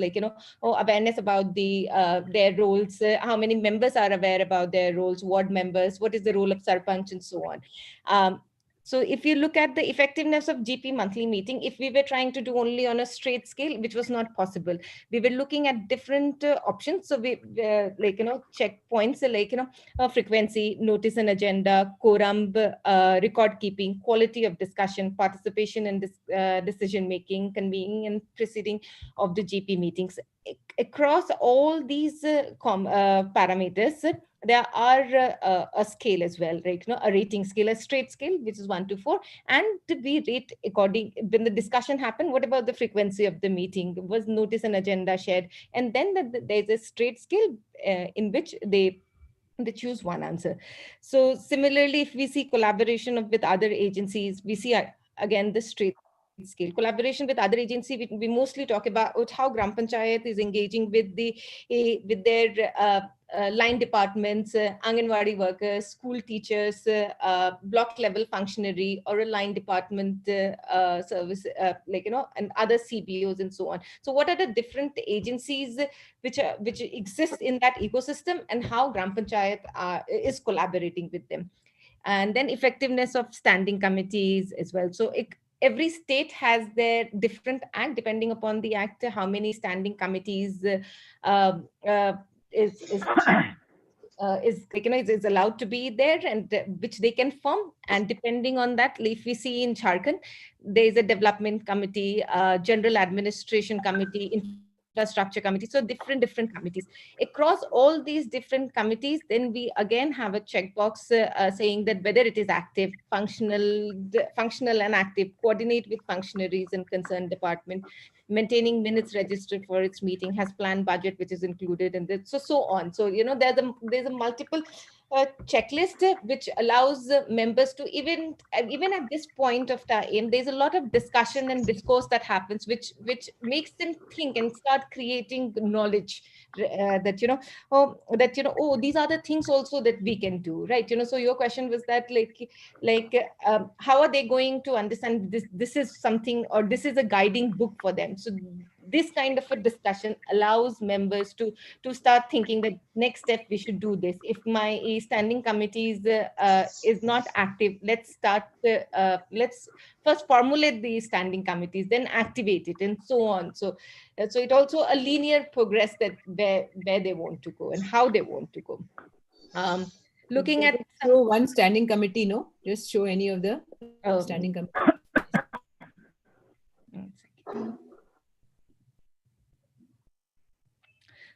awareness about their roles, how many members are aware about their roles, ward members, what is the role of Sarpanch, and so on. So if you look at the effectiveness of GP monthly meeting, if we were trying to do only on a straight scale, which was not possible, we were looking at different options. So we check points frequency, notice and agenda, quorum, record keeping, quality of discussion, participation in decision making, convening and proceeding of the GP meetings. Across all these parameters, there are a scale as well, right? A rating scale, a straight scale, which is 1 to 4, and we rate according. When the discussion happened, what about the frequency of the meeting? Was notice and agenda shared? And then there's a straight scale in which they choose one answer. So similarly, if we see collaboration with other agencies, we see again the straight scale. Collaboration with other agency, we mostly talk about how Gram Panchayat is engaging with with their line departments, Anganwadi workers, school teachers, block level functionary, or a line department service, and other CBOs and so on. So what are the different agencies which exist in that ecosystem, and how Gram Panchayat is collaborating with them? And then effectiveness of standing committees as well. So every state has their different act. Depending upon the act, how many standing committees is allowed to be there, and which they can form. And depending on that, if we see in Jharkhand, there is a development committee, general administration committee, infrastructure committee, so different committees. Across all these different committees, then we again have a checkbox saying that whether it is active, functional and active, coordinate with functionaries and concerned department, maintaining minutes registered for its meeting, has planned budget which is included in this, so on. So there's a multiple checklist which allows members to even at this point of time, there's a lot of discussion and discourse that happens, which makes them think and start creating knowledge, these are the things also that we can do, right? So your question was that how are they going to understand this is something, or this is a guiding book for them? So this kind of a discussion allows members to start thinking that next step we should do this. If my standing committee is not active, let's first formulate the standing committees, then activate it, and so on. So it also a linear progress that where they want to go and how they want to go. Looking at
show one standing committee, no? Just show any of the standing committee.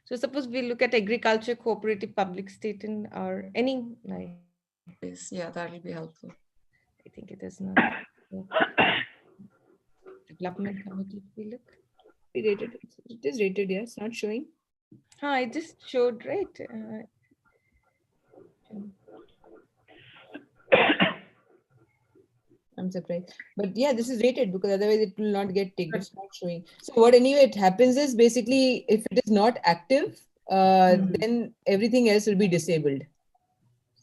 So suppose we look at agriculture, cooperative, public, state, or any like.
Yeah, that will be helpful.
I think it is not. Development committee, we look.
Rated. It is rated, yeah. It's not showing.
I just showed, right?
I'm surprised. But yeah, this is rated because otherwise it will not get taken. It's not showing. So what anyway it happens is basically if it is not active, then everything else will be disabled.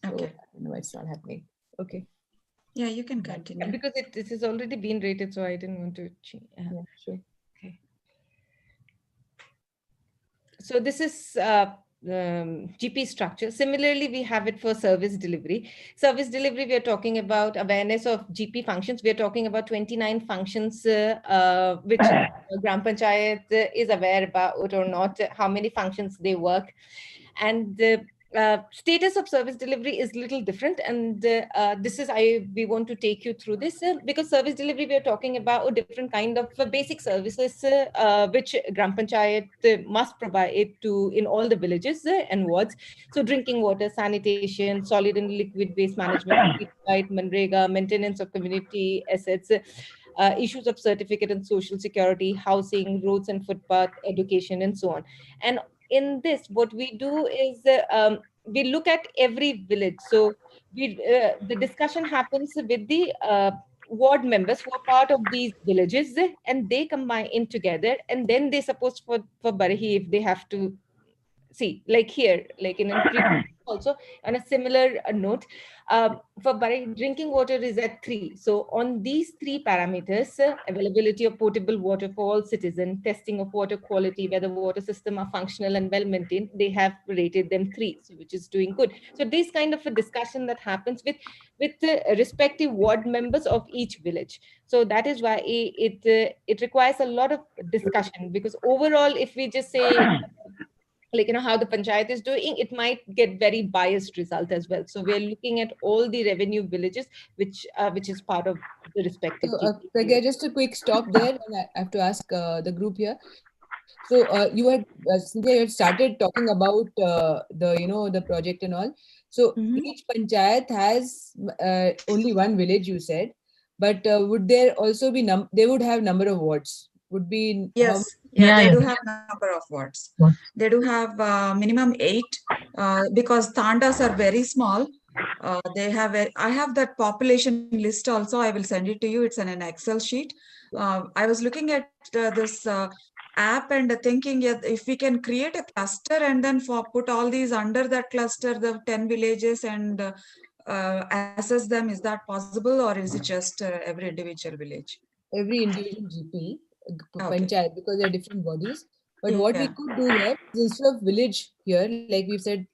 So,
okay.
I don't know why it's not happening. Okay.
Yeah, you can continue.
Yeah, because this has already been rated, so I didn't want to change.
Yeah, sure.
Okay. So this is GP structure. Similarly, we have it for service delivery. Service delivery, we are talking about awareness of GP functions. We are talking about 29 functions which Gram Panchayat is aware about or not, how many functions they work. And status of service delivery is little different, and this is we want to take you through this because service delivery, we are talking about a different kind of basic services which Gram Panchayat must provide to in all the villages and wards. So drinking water, sanitation, solid and liquid waste management, street light, Manrega, maintenance of community assets, issues of certificate and social security, housing, roads and footpath, education, and so on. And in this, what we do is we look at every village. So the discussion happens with the ward members who are part of these villages, and they combine in together, and then they suppose for Barahi, if they have to see, like here, like in also on a similar note, for drinking water is at 3. So on these 3 parameters, availability of potable water for all citizens, testing of water quality, whether water system are functional and well maintained, they have rated them 3, so which is doing good. So this kind of a discussion that happens with the respective ward members of each village. So that is why it requires a lot of discussion, because overall, if we just say like how the panchayat is doing, it might get very biased result as well. So we're looking at all the revenue villages which is part of the respective
Pragya, just a quick stop there, and I have to ask the group here. So you had Cynthia, you had started talking about the project and all. So each panchayat has only one village, you said, but would there also be they would have number of wards? Would be
yes. They do have number of wards. They do have minimum 8 because tandas are very small. They have I have that population list also. I will send it to you. It's in an Excel sheet. I was looking at this app and thinking if we can create a cluster and then put all these under that cluster, the 10 villages, and assess them. Is that possible, or is it just every individual village?
Every individual GP, panchayat, because they're different bodies. But what we could do here is, instead of village here, like we've said,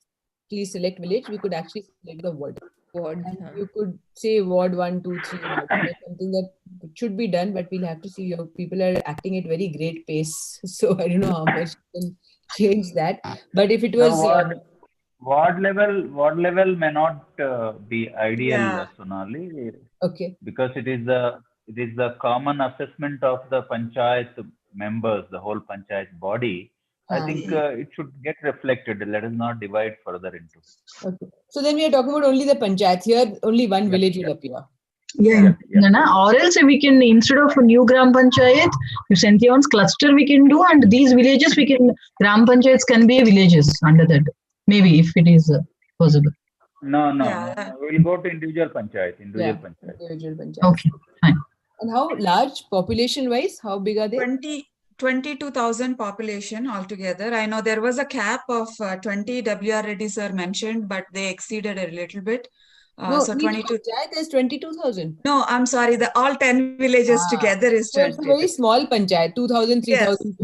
please select village, we could actually select the ward. And you could say ward 1, 2, 3. That's something that should be done, but we'll have to see. Your people are acting at very great pace, so I don't know how much you can change that. But if it was
ward level may not be ideal, Sonali.
Okay.
Because it is the common assessment of the panchayat members, the whole panchayat body. I think it should get reflected. Let us not divide further into.
Okay. So then we are talking about only the panchayat. Here, only one village will appear.
Or else we can, instead of a new Gram Panchayat, if Cynthia's cluster we can do, and these villages we can, Gram Panchayats can be villages under that. Maybe if it is possible.
No. We'll go to individual panchayat.
Individual panchayat.
Okay, fine.
And how large population-wise? How big are they?
22,000 population altogether. I know there was a cap of 20 W.R. Reddy sir mentioned, but they exceeded a little bit.
So 22. Panchayat is 22,000.
No, I'm sorry. All 10 villages together is 20.
So it's a very small panchayat, 2,000, 3,000.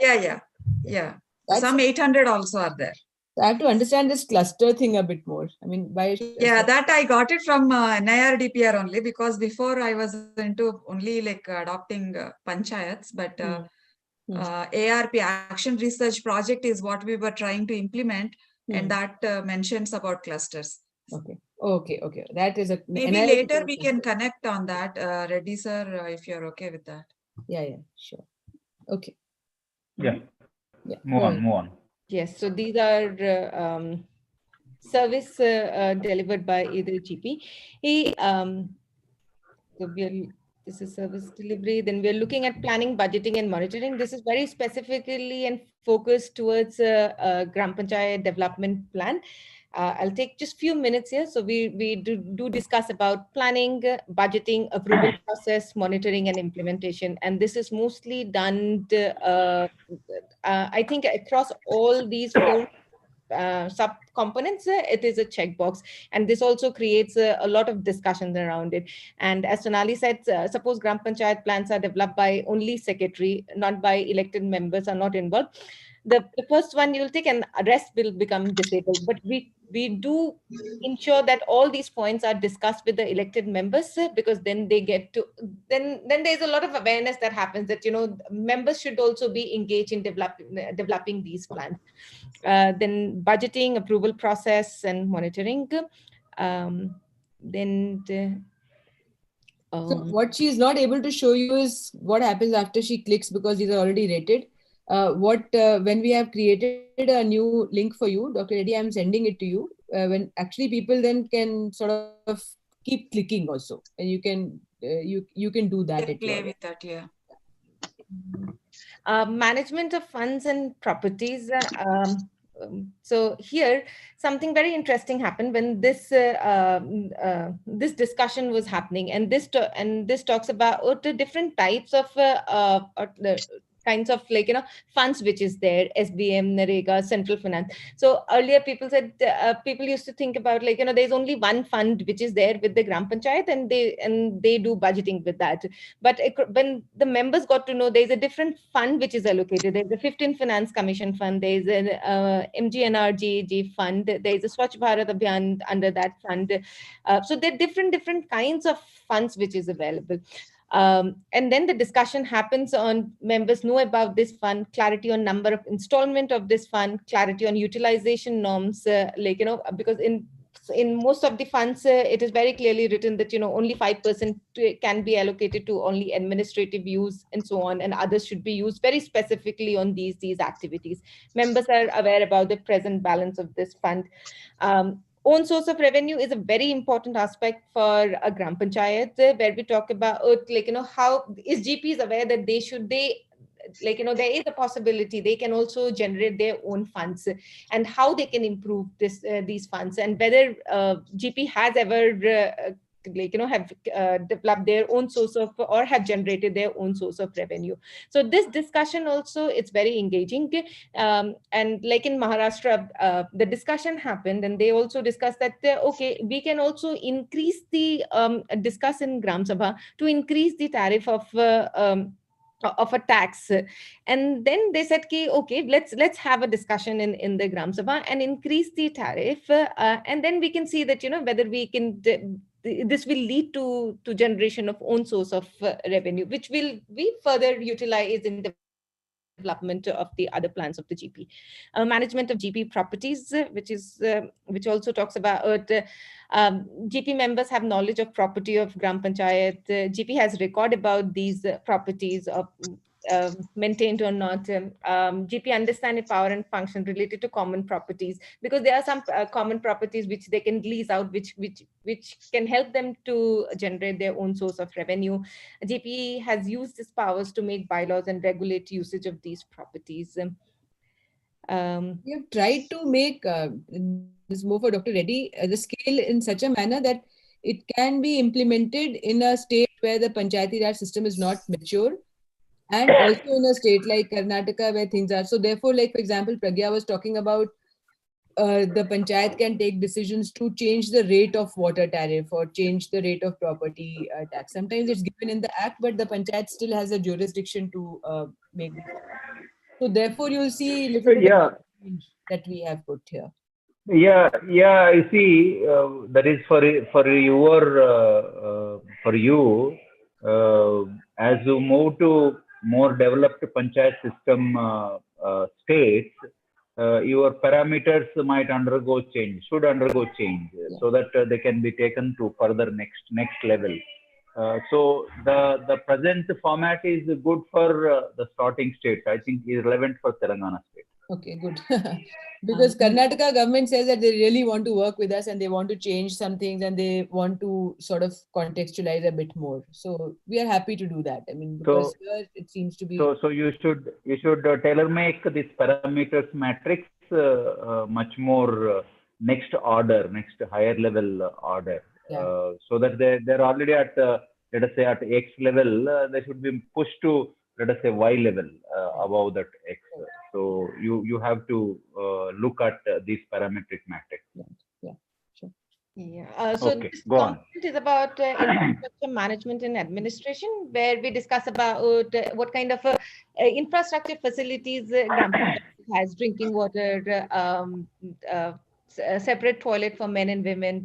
Yes. Yeah. Some 800 also are there.
So I have to understand this cluster thing a bit more. I mean,
that I got it from NIRDPR only, because before I was into only like adopting panchayats, but ARP, Action Research Project, is what we were trying to implement, and that mentions about clusters.
Okay. That is a
maybe later we can connect on that, Reddy sir, if you're okay with that.
Yeah, sure. Okay.
Yeah. Move on.
Yes, so these are service delivered by either GP. This is service delivery. Then we're looking at planning, budgeting, and monitoring. This is very specifically and focused towards Gram Panchayat development plan. I'll take just few minutes here. So we do discuss about planning, budgeting, approval process, monitoring, and implementation. And this is mostly done, I think, across all these 4 sub-components. It is a checkbox. And this also creates a lot of discussions around it. And as Sonali said, suppose Gram Panchayat plans are developed by only secretary, not by elected members, are not involved. the first one you'll take and rest will become disabled. But we do ensure that all these points are discussed with the elected members, because then they get to, then there's a lot of awareness that happens, that members should also be engaged in developing these plans. Then budgeting, approval process, and monitoring. Then
So what she is not able to show you is what happens after she clicks, because these are already rated. When we have created a new link for you, Dr. Reddy, I'm sending it to you. When actually people then can sort of keep clicking also, and you can do that at
Play
your
with that, yeah.
Management of funds and properties. So here, something very interesting happened when this this discussion was happening, and this talks about the different types of the kinds of funds which is there: SBM, Narega, central finance. So earlier people said, people used to think about there's only one fund which is there with the Gram Panchayat, and they do budgeting with that. But when the members got to know there's a different fund which is allocated, there's a 15 Finance Commission fund, there's an MGNRGG fund, there's a Swachh Bharat Abhiyan under that fund. So there are different kinds of funds which is available. And then the discussion happens on members know about this fund, clarity on number of installment of this fund, clarity on utilization norms, because in most of the funds, it is very clearly written that only 5% can be allocated to only administrative use and so on, and others should be used very specifically on these activities. Members are aware about the present balance of this fund. Own source of revenue is a very important aspect for a Gram Panchayat, where we talk about how is GPs aware that there is a possibility they can also generate their own funds, and how they can improve these funds, and whether GP has ever have developed their own source of, or have generated their own source of revenue. So this discussion also, it's very engaging. And like in Maharashtra, the discussion happened, and they also discussed that okay, we can also increase the discuss in Gram Sabha to increase the tariff of a tax. And then they said, okay, let's have a discussion in the Gram Sabha and increase the tariff, and then we can see that whether we can this will lead to generation of own source of revenue, which will be further utilized in development of the other plans of the GP. Management of GP properties, which also talks about GP members have knowledge of property of Gram Panchayat. GP has record about these properties of maintained or not. GP understand the power and function related to common properties, because there are some common properties which they can lease out, which can help them to generate their own source of revenue. GP has used its powers to make bylaws and regulate usage of these properties.
We have tried to make this more for Dr. Reddy, the scale in such a manner that it can be implemented in a state where the Panchayati Raj system is not mature, and also in a state like Karnataka where things are. So therefore, like for example, Pragya was talking about the Panchayat can take decisions to change the rate of water tariff or change the rate of property tax. Sometimes it's given in the act, but the Panchayat still has a jurisdiction to make this. So therefore, you'll see a little bit of change that we have put here.
Yeah. I see. That is for you. As you move to more developed panchayat system states, your parameters might undergo change, should undergo change, so that they can be taken to further next level. So the present format is good for the starting states. I think is relevant for Telangana state.
Okay, good. Because Karnataka government says that they really want to work with us and they want to change some things and they want to sort of contextualize a bit more. So we are happy to do that. I mean, because here it seems to be.
So you should tailor make this parameters matrix much more next higher level order.
Yeah.
So that they're already at let us say at X level, they should be pushed to let us say Y level above that X. So you have to look at this parametric matrix.
Yeah, sure.
Yeah. So
Okay,
this
go on.
component is about infrastructure management and administration, where we discuss about what kind of infrastructure facilities Gram Panchayat has drinking water, separate toilet for men and women,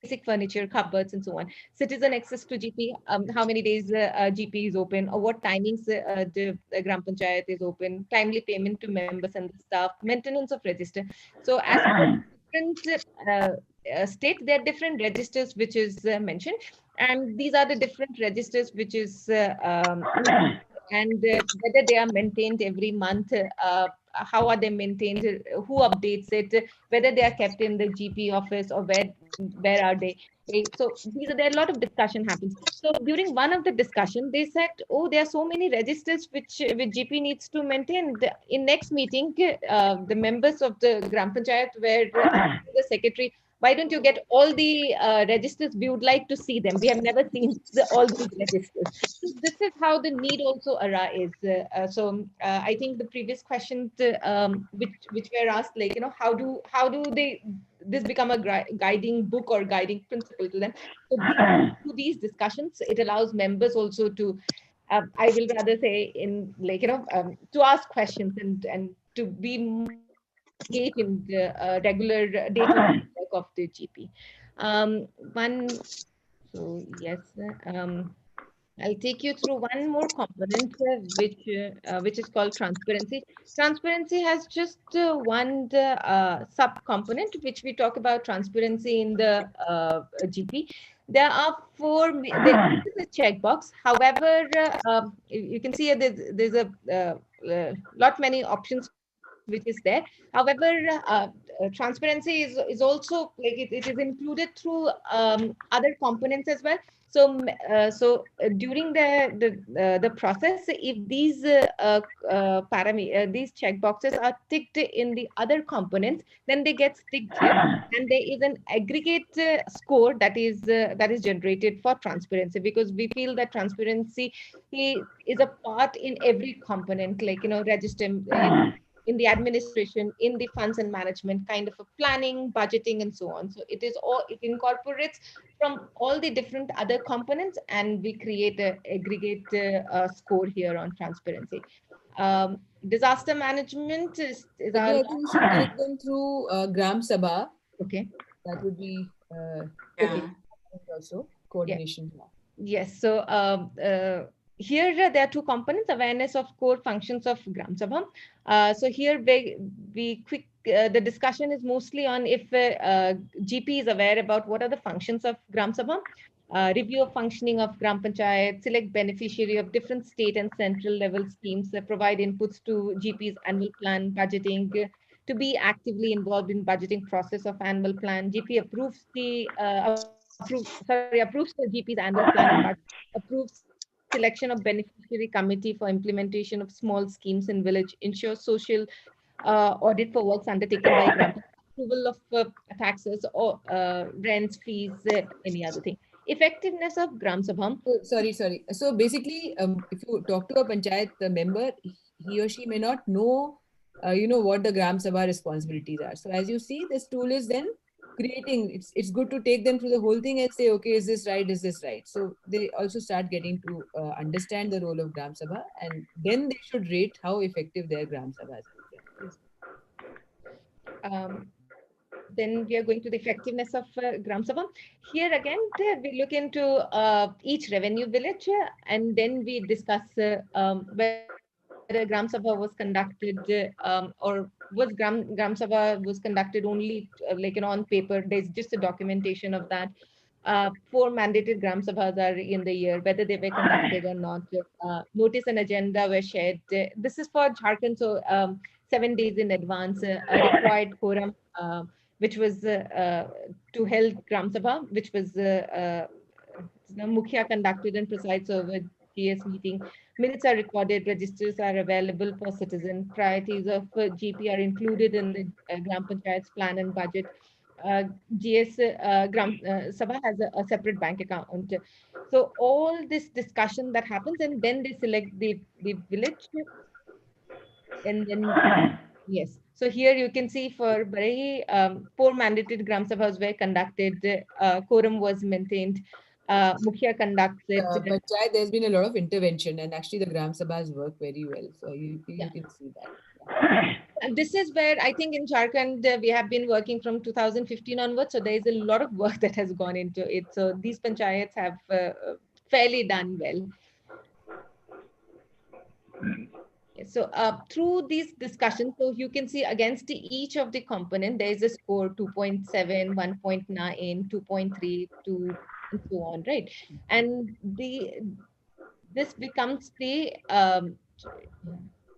basic furniture, cupboards, and so on. Citizen access to GP, how many days GP is open, or what timings the Gram Panchayat is open, timely payment to members and the staff, maintenance of register. So as per different state, there are different registers which is mentioned, and these are the different registers which is and whether they are maintained every month, how are they maintained, who updates it, whether they are kept in the GP office or where are they. Okay, so there are a lot of discussion happens. So during one of the discussion, they said, oh, there are so many registers which GP needs to maintain. In next meeting, the members of the Gram Panchayat were the secretary, why don't you get all the registers? We would like to see them. We have never seen all these registers. So this is how the need also arises. I think the previous questions which were asked, like, how do they this become a guiding book or guiding principle to them? So through these discussions, it allows members also to, I will rather say, in like to ask questions and to be more engaged in the regular day-to-day work of the GP. One, so yes. I'll take you through one more component, which is called transparency. Transparency has just one sub-component, which we talk about transparency in the GP. There are there is a checkbox. However, you can see there's a lot many options which is there. However, transparency is also like it is included through other components as well. During the process, if these these checkboxes are ticked in the other components, then they get ticked here, and there is an aggregate score that is generated for transparency, because we feel that transparency is a part in every component, like register in the administration, in the funds and management, kind of a planning, budgeting, and so on. So it incorporates from all the different other components, and we create an aggregate score here on transparency. Disaster management is
I
our
think we should connect them through Gram Sabha.
okay.
That would be
Yeah.
also coordination.
Yes. So here there are two components: awareness of core functions of Gram Sabha. So here the discussion is mostly on if GP is aware about what are the functions of Gram Sabha, review of functioning of Gram Panchayat, select beneficiary of different state and central level schemes, provide inputs to GP's annual plan, budgeting, to be actively involved in budgeting process of annual plan. GP approves approves the GP's annual plan and budget, approves selection of beneficiary committee for implementation of small schemes in village, ensures social audit for works undertaken by Gram Panchayat, approval of taxes or rents, fees, any other thing. Effectiveness of Gram Sabha.
Oh, sorry. So basically, if you talk to a panchayat member, he or she may not know, what the Gram Sabha responsibilities are. So as you see, this tool is then creating. It's good to take them through the whole thing and say, okay, is this right? Is this right? So they also start getting to understand the role of Gram Sabha, and then they should rate how effective their Gram Sabha is.
Then we are going to the effectiveness of Gram Sabha. Here again, we look into each revenue village, and then we discuss whether Gram Sabha was conducted or was Gram Sabha was conducted only on paper. There's just a documentation of that. 4 mandated Gram Sabhas are in the year, whether they were conducted or not. Notice and agenda were shared. This is for Jharkhand, so 7 days in advance, a required quorum, which was to held Gram Sabha, which was Mukhya conducted and presides over GS meeting. Minutes are recorded, registers are available for citizen. Priorities of GP are included in the Gram Panchayat's plan and budget. GS Gram Sabha has a separate bank account. So all this discussion that happens, and then they select the village, and then yes. So here you can see for very 4 mandated Gram Sabhas were conducted. Quorum was maintained. Mukhya conducted.
Panchayat, there's been a lot of intervention, and actually the Gram Sabhas work very well. So you
Yeah.
can see that.
And this is where I think in Jharkhand we have been working from 2015 onwards. So there is a lot of work that has gone into it. So these panchayats have fairly done well. Yes, so through these discussions, so you can see against each of the component, there is a score 2.7, 1.9, 2.3, 2, and so on, right? And this becomes the sorry,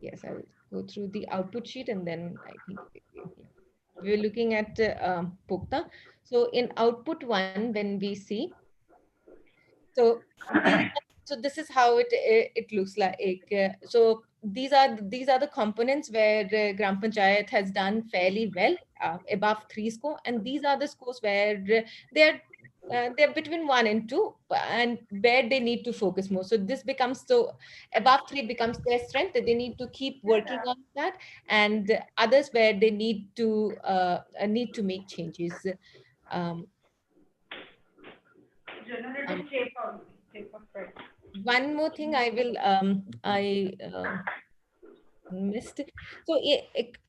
yes, I'll go through the output sheet and then I think we're looking at Pukta. So in output one, when we see, so these, so this is how it looks like. So these are the components where Gram Panchayat has done fairly well, above 3 score, and these are the scores where they're between 1 and 2, and where they need to focus more. So this becomes, so above 3 becomes their strength, that they need to keep working on that, and others where they need to make changes. Um, One more thing I will missed. So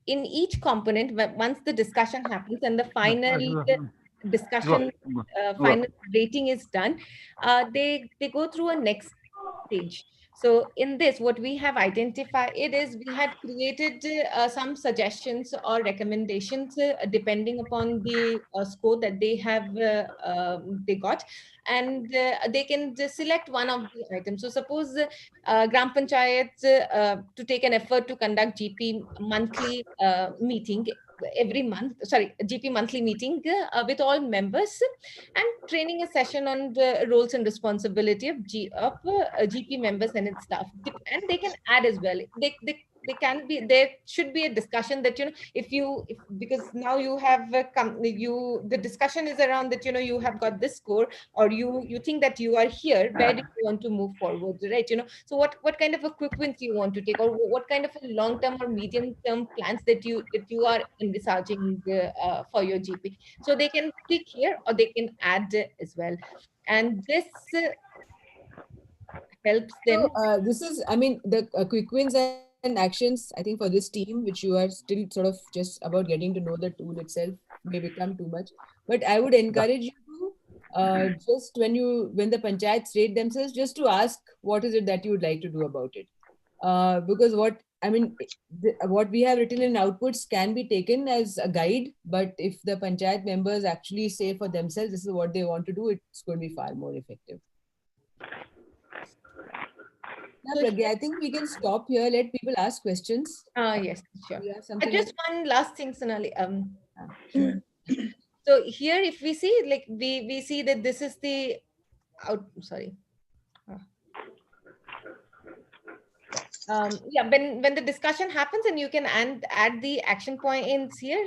in each component, once the discussion happens and the final discussion, final rating is done, they go through a next stage. So in this, what we have identified it is we have created some suggestions or recommendations depending upon the score that they got, and they can just select one of the items. So suppose Gram Panchayats to take an effort to conduct GP monthly meeting every month, sorry, GP monthly meeting with all members, and training a session on the roles and responsibility of GP members and its staff. And they can add as well. They can be, there should be a discussion that, if because now you have the discussion is around that, you have got this score, or you think that you are here, where do you want to move forward, right? So what kind of a quick wins you want to take, or what kind of a long term or medium term plans that you are envisaging for your GP. So they can click here or they can add as well, and this helps them.
So this is, I mean, the quick wins and actions, I think for this team, which you are still sort of just about getting to know the tool itself, may become too much. But I would encourage you to just when the panchayats rate themselves, just to ask what is it that you would like to do about it. Because what we have written in outputs can be taken as a guide, but if the panchayat members actually say for themselves this is what they want to do, it's going to be far more effective. Now, Pragya, I think we can stop here. Let people ask questions.
Yes, sure. Just
like
one last thing, Sonali. So here, if we see, like we see that this is the sorry. Yeah, when the discussion happens and you can add the action points here,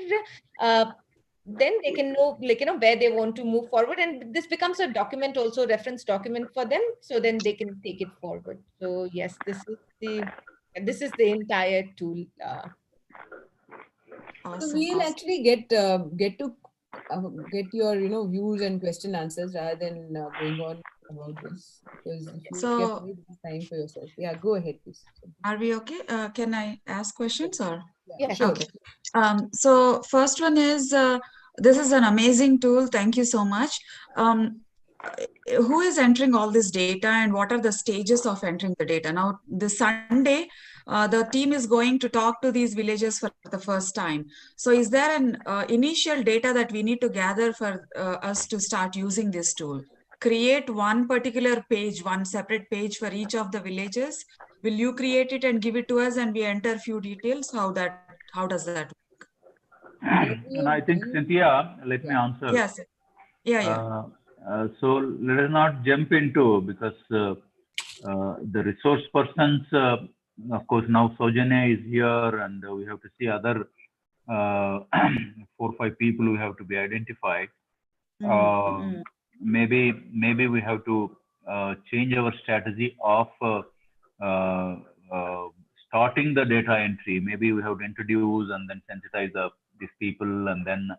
then they can know, like, where they want to move forward, and this becomes a document, also reference document for them, so then they can take it forward. So yes, this is the entire tool.
Awesome. So we'll actually get to get your views and question answers rather than going on about this, because if you
so
kept this time for yourself. Yeah, go ahead, please.
Are we okay? Can I ask questions or?
Yeah, sure.
Okay. So first one is, this is an amazing tool. Thank you so much. Who is entering all this data, and what are the stages of entering the data? Now, this Sunday, the team is going to talk to these villages for the first time. So is there an initial data that we need to gather for us to start using this tool? Create one particular page, one separate page for each of the villages. Will you create it and give it to us, and we enter few details? How does that work?
And I think, Cynthia, let me answer.
Yes. Yeah.
So let us not jump into, because the resource persons, of course, now Sojanya is here, and we have to see other 4 or 5 people who have to be identified. Maybe we have to change our strategy of starting the data entry. Maybe we have to introduce and then sensitize these people, and then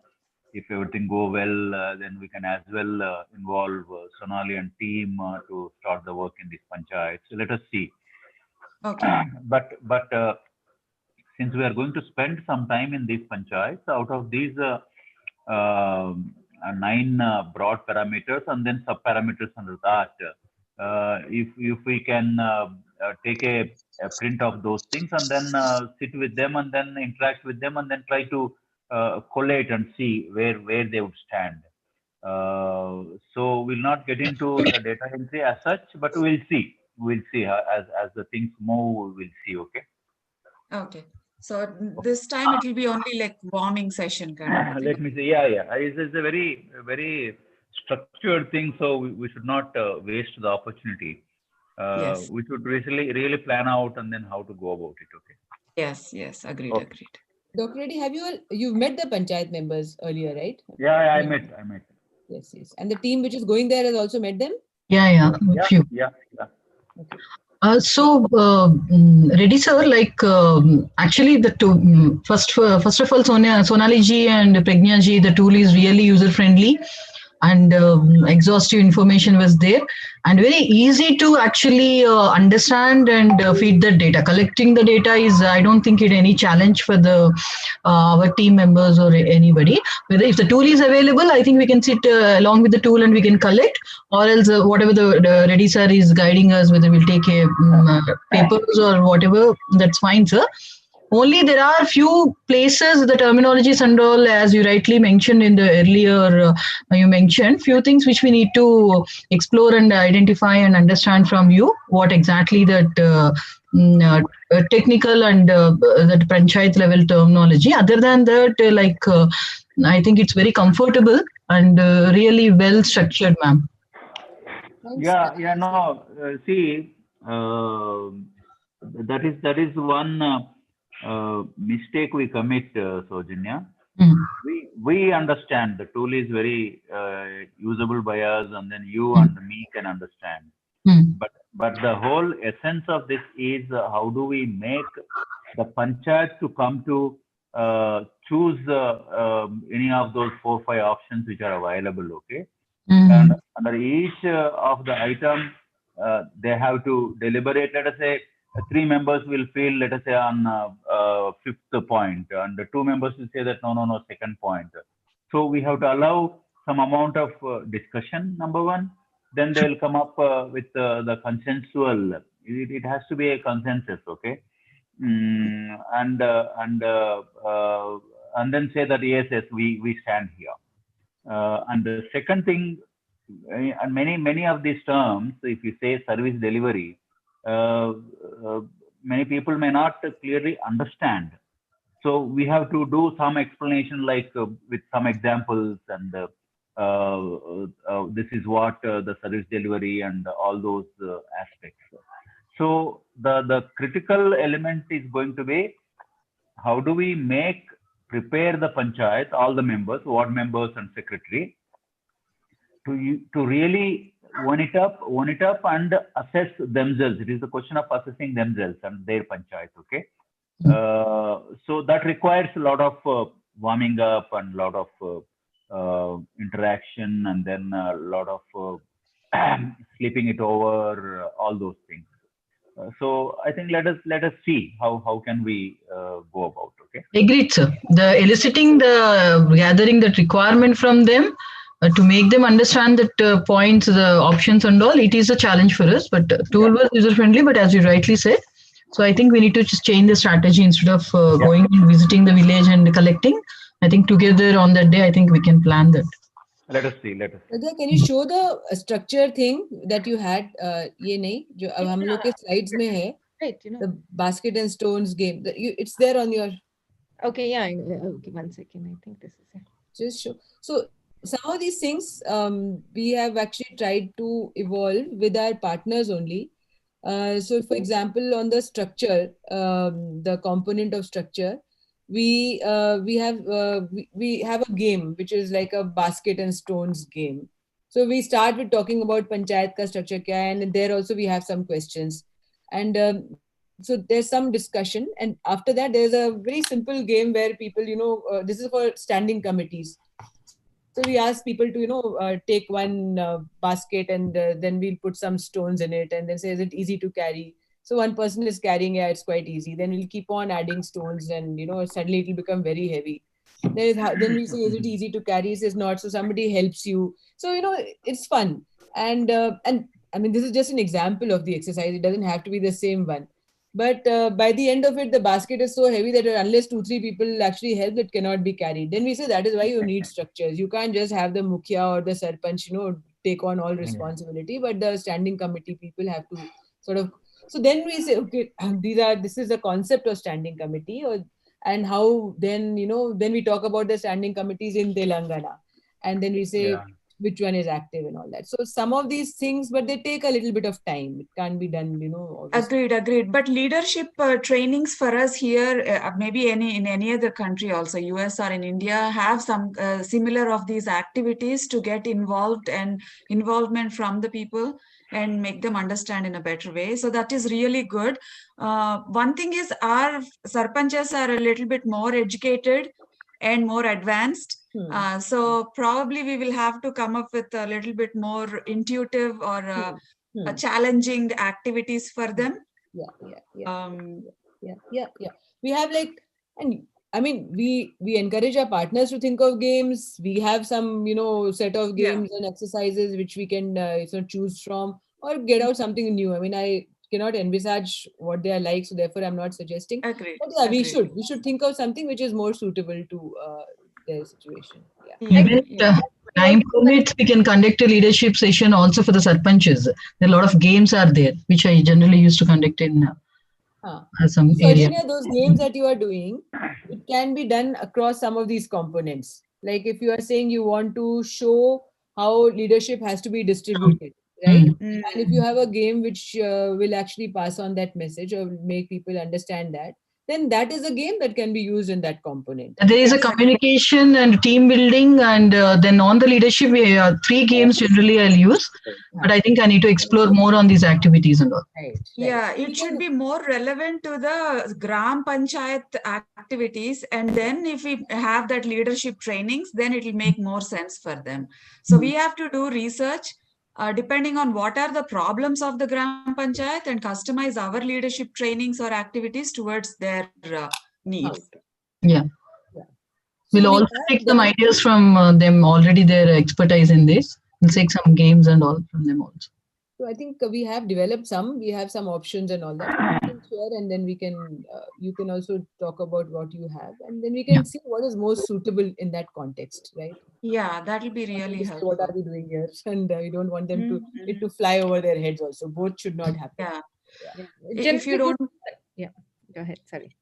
if everything go well, then we can as well involve Sonali and team to start the work in this panchayat. So let us see.
Okay.
But since we are going to spend some time in these panchayats, out of these 9 broad parameters and then sub parameters under that, if we can take a print of those things and then sit with them and then interact with them and then try to collate and see where they would stand. So we'll not get into the data entry as such, but we'll see. We'll see as the things move. We'll see. Okay.
Okay. So this time it will be only like warming session kind of
Let me see. Yeah. It's a very structured thing, so we should not waste the opportunity.
Yes.
We should really plan out and then how to go about it. Okay.
Yes. Agreed.
Okay.
Agreed.
Dr. Reddy, you've met the panchayat members earlier, right?
Yeah, I met.
Yes. And the team which is going there has also met them?
Yeah. Few.
Yeah.
Okay.
Reddy sir, actually the two, first of all, Sonali ji and Pragnya ji, the tool is really user friendly and exhaustive information was there and very easy to actually understand and feed the data. Collecting the data is, I don't think it any challenge for the our team members or anybody. Whether if the tool is available, I think we can sit along with the tool and we can collect, or else whatever the Reddy sir is guiding us, whether we'll take a papers or whatever, that's fine, sir. Only there are few places, the terminologies and all, as you rightly mentioned in the earlier, you mentioned few things which we need to explore and identify and understand from you, what exactly that technical and that panchayat level terminology. Other than that, I think it's very comfortable and really well structured, ma'am.
Yeah. No, see, that is one mistake we commit, Sojanya. We understand the tool is very usable by us, and then you and me can understand. But the whole essence of this is how do we make the panchayat to come to choose any of those 4 or 5 options which are available. Okay. And under each of the item, they have to deliberate. Let us say 3 members will feel, let us say, on 5th point, and the 2 members will say that no, second point. So we have to allow some amount of discussion, number one. Then they will come up with the consensual. It has to be a consensus, okay? And then say that yes, we stand here. And the second thing, and many of these terms, if you say service delivery, many people may not clearly understand. So we have to do some explanation, like with some examples, and this is what the service delivery and all those aspects. So the critical element is going to be how do we prepare the panchayat, all the members, ward members and secretary, to really own it up and assess themselves. It is the question of assessing themselves and their panchayat. Okay. So that requires a lot of warming up and a lot of interaction, and then a lot of sleeping it over, all those things. So I think let us see how can we go about. Okay.
Agreed, sir. The eliciting, the gathering that requirement from them to make them understand that points, the options and all, it is a challenge for us. But tool was user friendly. But as you rightly said, so I think we need to just change the strategy instead of going and visiting the village and collecting. I think together on that day, I think we can plan that.
Let us see.
Radha, can you show the structure thing that you had? ये नहीं जो अब हम लोग के slides में है.
Right,
the basket and stones game. It's there on your.
Okay, yeah. Okay, 1 second. I think this is it.
Just show. So some of these things we have actually tried to evolve with our partners only. So for example, on the structure, the component of structure, we have a game which is like a basket and stones game. So we start with talking about panchayat ka structure kya hai, and there also we have some questions, and so there's some discussion, and after that there's a very simple game where people, this is for standing committees. So we ask people to take one basket, and then we'll put some stones in it, and then say, is it easy to carry? So one person is carrying, yeah, it's quite easy. Then we'll keep on adding stones, and suddenly it will become very heavy. Then we say, is it easy to carry? It says not. So somebody helps you. So it's fun. And I mean, this is just an example of the exercise. It doesn't have to be the same one. But by the end of it, the basket is so heavy that unless 2-3 people actually help, it cannot be carried. Then we say that is why you need structures. You can't just have the mukhya or the sarpanch, take on all responsibility, but the standing committee people have to sort of. So then we say, okay, this is the concept of standing committee, and how then then we talk about the standing committees in Telangana, and then we say which one is active and all that. So some of these things, but they take a little bit of time. It can't be done,
Agreed. But leadership trainings for us here, maybe in any other country also, US or in India, have some similar of these activities to get involved and involvement from the people and make them understand in a better way. So that is really good. One thing is our sarpanchas are a little bit more educated and more advanced. So probably we will have to come up with a little bit more intuitive or challenging activities for them.
We have and I mean, we encourage our partners to think of games. We have some, set of games and exercises which we can choose from or get out something new. I mean, I cannot envisage what they are like, so therefore I'm not suggesting.
Agreed.
But yeah, we should think of something which is more suitable to their situation.
Even time permits, we can conduct a leadership session also for the sarpanches. There are a lot of games are there, which I generally used to conduct in some area.
Those games that you are doing, it can be done across some of these components. Like if you are saying you want to show how leadership has to be distributed, right? And if you have a game which will actually pass on that message or make people understand that, then that is a game that can be used in that component.
There is a communication and team building, and then on the leadership, we have 3 games generally I'll use. But I think I need to explore more on these activities and all.
Right.
Yeah, it should be more relevant to the Gram Panchayat activities. And then if we have that leadership trainings, then it will make more sense for them. So we have to do research. Depending on what are the problems of the Gram Panchayat and customize our leadership trainings or activities towards their needs.
Yeah. We'll also take some ideas from them, already their expertise in this. We'll take some games and all from them also.
So I think we have developed we have some options and all that. We can share, and then we can, you can also talk about what you have, and then we can see what is most suitable in that context, right?
Yeah, that will be really helpful.
What are we doing here? And we don't want them to fly over their heads also. Both should not happen.
If you don't...
Go ahead, sorry.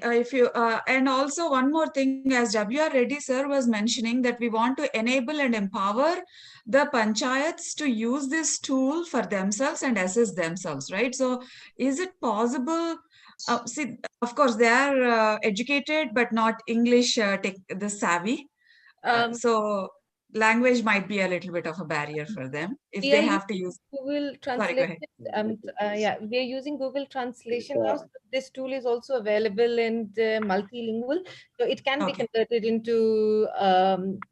If you and also one more thing, as W.R. Reddy sir was mentioning, that we want to enable and empower the panchayats to use this tool for themselves and assess themselves, right? So is it possible? See, of course, they are educated, but not English the savvy. So language might be a little bit of a barrier for them if they have to use
Google Translation. We are using Google Translation now. So this tool is also available in multilingual, so it can be converted into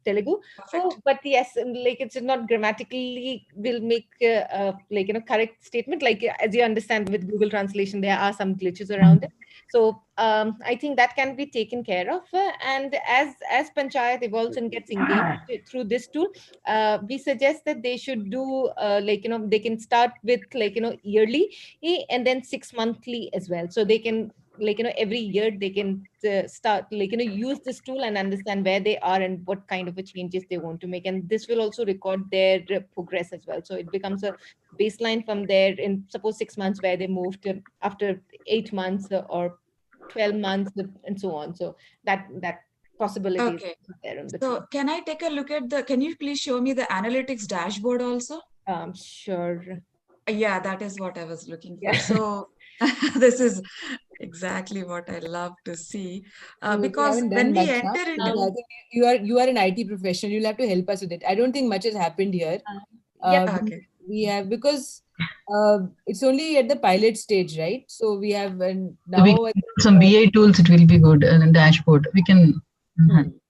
Telugu. So, but yes, it's not grammatically will make correct statement. Like as you understand, with Google Translation, there are some glitches around it. So I think that can be taken care of. And as Panchayat evolves and gets engaged through this tool, we suggest that they should do they can start with yearly and then 6 monthly as well. So they can every year they can start use this tool and understand where they are and what kind of changes they want to make. And this will also record their progress as well. So it becomes a baseline from there in suppose 6 months where they moved after 8 months or 12 months and so on. So that possibility is there on the tool.
Can I take a look at can you please show me the analytics dashboard also?
Sure.
Yeah, that is what I was looking for. So this is exactly what I love to see. Because when we enter into...
I think you are an IT professional. You'll have to help us with it. I don't think much has happened here. We have, because it's only at the pilot stage, right? So we have now
some BI tools, it will be good, and a dashboard. We can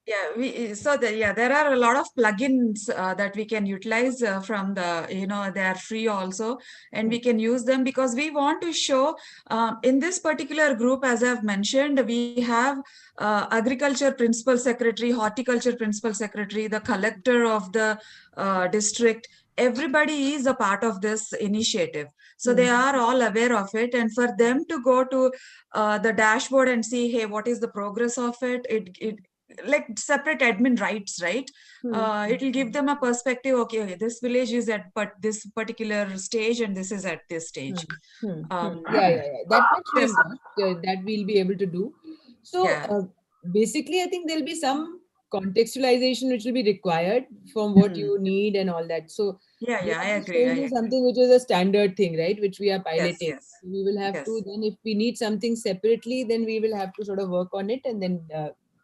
Yeah, there are a lot of plugins that we can utilize from the, they are free also, and we can use them because we want to show in this particular group, as I've mentioned, we have agriculture principal secretary, horticulture principal secretary, the collector of the district. Everybody is a part of this initiative. So they are all aware of it. And for them to go to the dashboard and see, hey, what is the progress of it? It like separate admin rights, right? It will give them a perspective. Okay, this village is at this particular stage, and this is at this stage.
Yeah. That much that we'll be able to do. So basically, I think there'll be some contextualization which will be required from what you need and all that. So
I agree.
Going to something which is a standard thing, right? Which we are piloting.
Yes.
We will have to then, if we need something separately, then we will have to sort of work on it, and then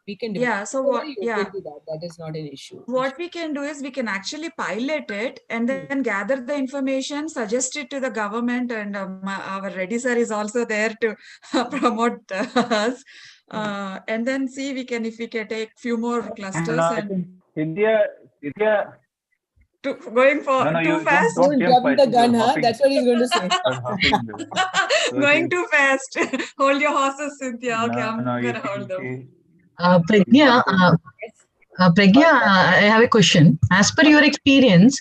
we can do.
So what?
That is not an issue.
What we can do is we can actually pilot it and then gather the information, suggest it to the government, and our Reddy sir is also there to promote us. And then see if we can take few more clusters.
I think Cynthia,
going for too fast.
Don't jump the gun, huh? That's what he's going to say.
Going too fast. Hold your horses, Cynthia. Okay, I'm gonna hold them.
Pragya, I have a question. As per your experience,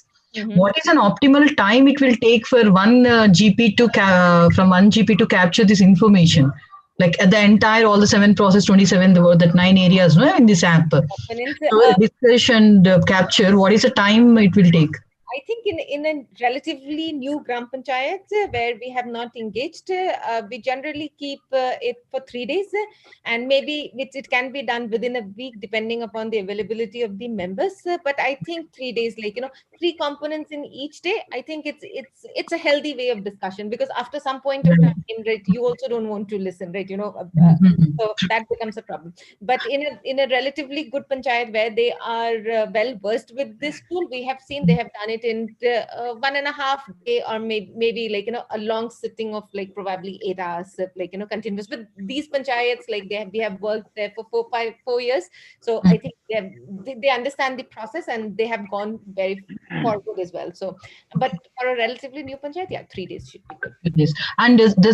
what is an optimal time it will take for one GP to from one GP to capture this information? Like at the entire, all the 7 process, 27, that 9 areas in this app. So discuss and capture, what is the time it will take?
I think in a relatively new Gram Panchayat where we have not engaged, we generally keep it for 3 days, and maybe it can be done within a week depending upon the availability of the members. But I think 3 days, 3 components in each day, I think it's a healthy way of discussion, because after some point of time, right, you also don't want to listen, right? So that becomes a problem. But in a relatively good panchayat where they are well versed with this tool, we have seen they have done it in 1.5 day, or maybe a long sitting of probably 8 hours, continuous. With these panchayats, we have worked there for 4 years, so I think they understand the process and they have gone very forward as well. So, but for a relatively new panchayat, 3 days should be good.
Yes. And the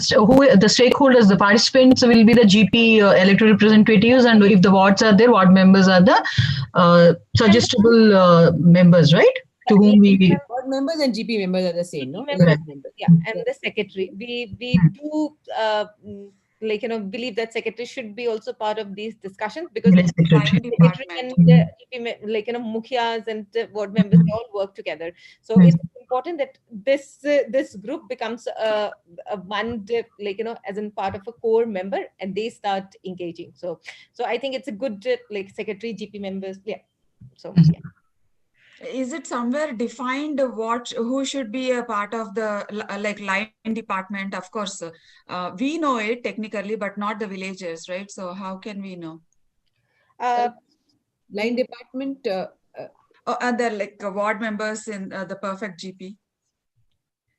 stakeholders, the participants will be the GP elected representatives, and if the wards are there, ward members are the suggestible members, right? To whom
board members and GP members are the same, no?
Members, and the secretary. We do believe that secretary should be also part of these discussions, because secretary and GP, mukhias and ward members, they all work together. So it's important that this group becomes a one, as in part of a core member, and they start engaging. So I think it's a good secretary, GP members.
Is it somewhere defined who should be a part of the line department? Of course, we know it technically, but not the villagers, right? So how can we know?
Line department.
Are there ward members in the perfect GP?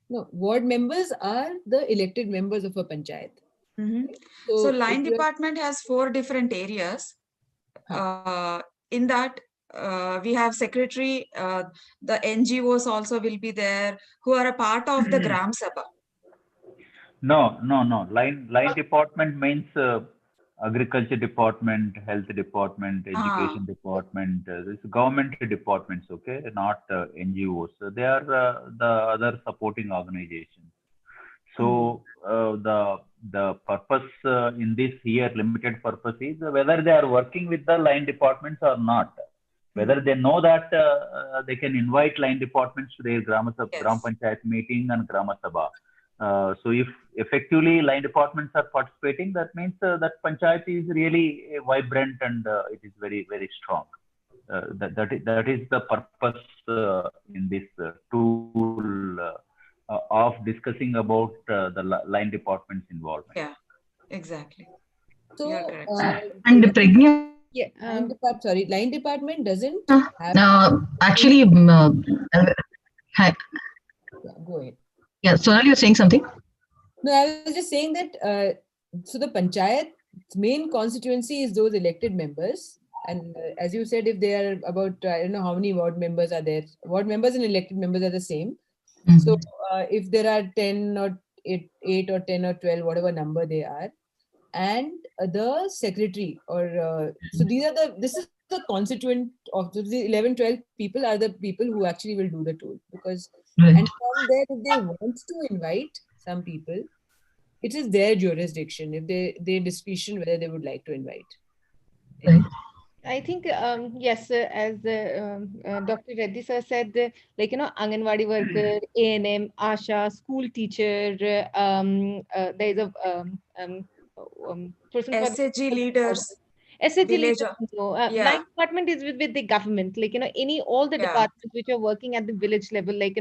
No, ward members are the elected members of a panchayat.
So line department has 4 different areas. In that, we have secretary, the NGOs also will be there, who are a part of the Gram Sabha.
No. Line department means agriculture department, health department, education department. This government departments, okay, not NGOs. So they are the other supporting organizations. So the purpose in this here, limited purpose, is whether they are working with the line departments or not. Whether they know that they can invite line departments to their Gram Panchayat meeting and Grama Sabha. So if effectively line departments are participating, that means that Panchayat is really vibrant and it is very, very strong. That is the purpose in this tool of discussing about the line department's involvement.
Yeah, exactly.
So,
and Pragya.
Line department doesn't
have... actually,
go ahead.
Yeah, Sonali, you're saying something?
No, I was just saying that, so the panchayat's main constituency is those elected members, And as you said, if they are about, I don't know how many ward members are there. Ward members and elected members are the same. So if there are 10 or 8 or 10 or 12, whatever number they are, and the secretary so this is the constituent of the 11, 12 people are the people who actually will do the tour, because
Right.
and from there, if they want to invite some people, it is their jurisdiction, if they discretion whether they would like to invite.
Right.
I think yes, as Dr. Reddy sir said, like Anganwadi worker, A&M, Asha, school teacher. There is a person for
SHG leaders,
SHG
village,
leaders. No,
yeah,
line department is with the government. Like all the
yeah,
departments which are working at the village level, like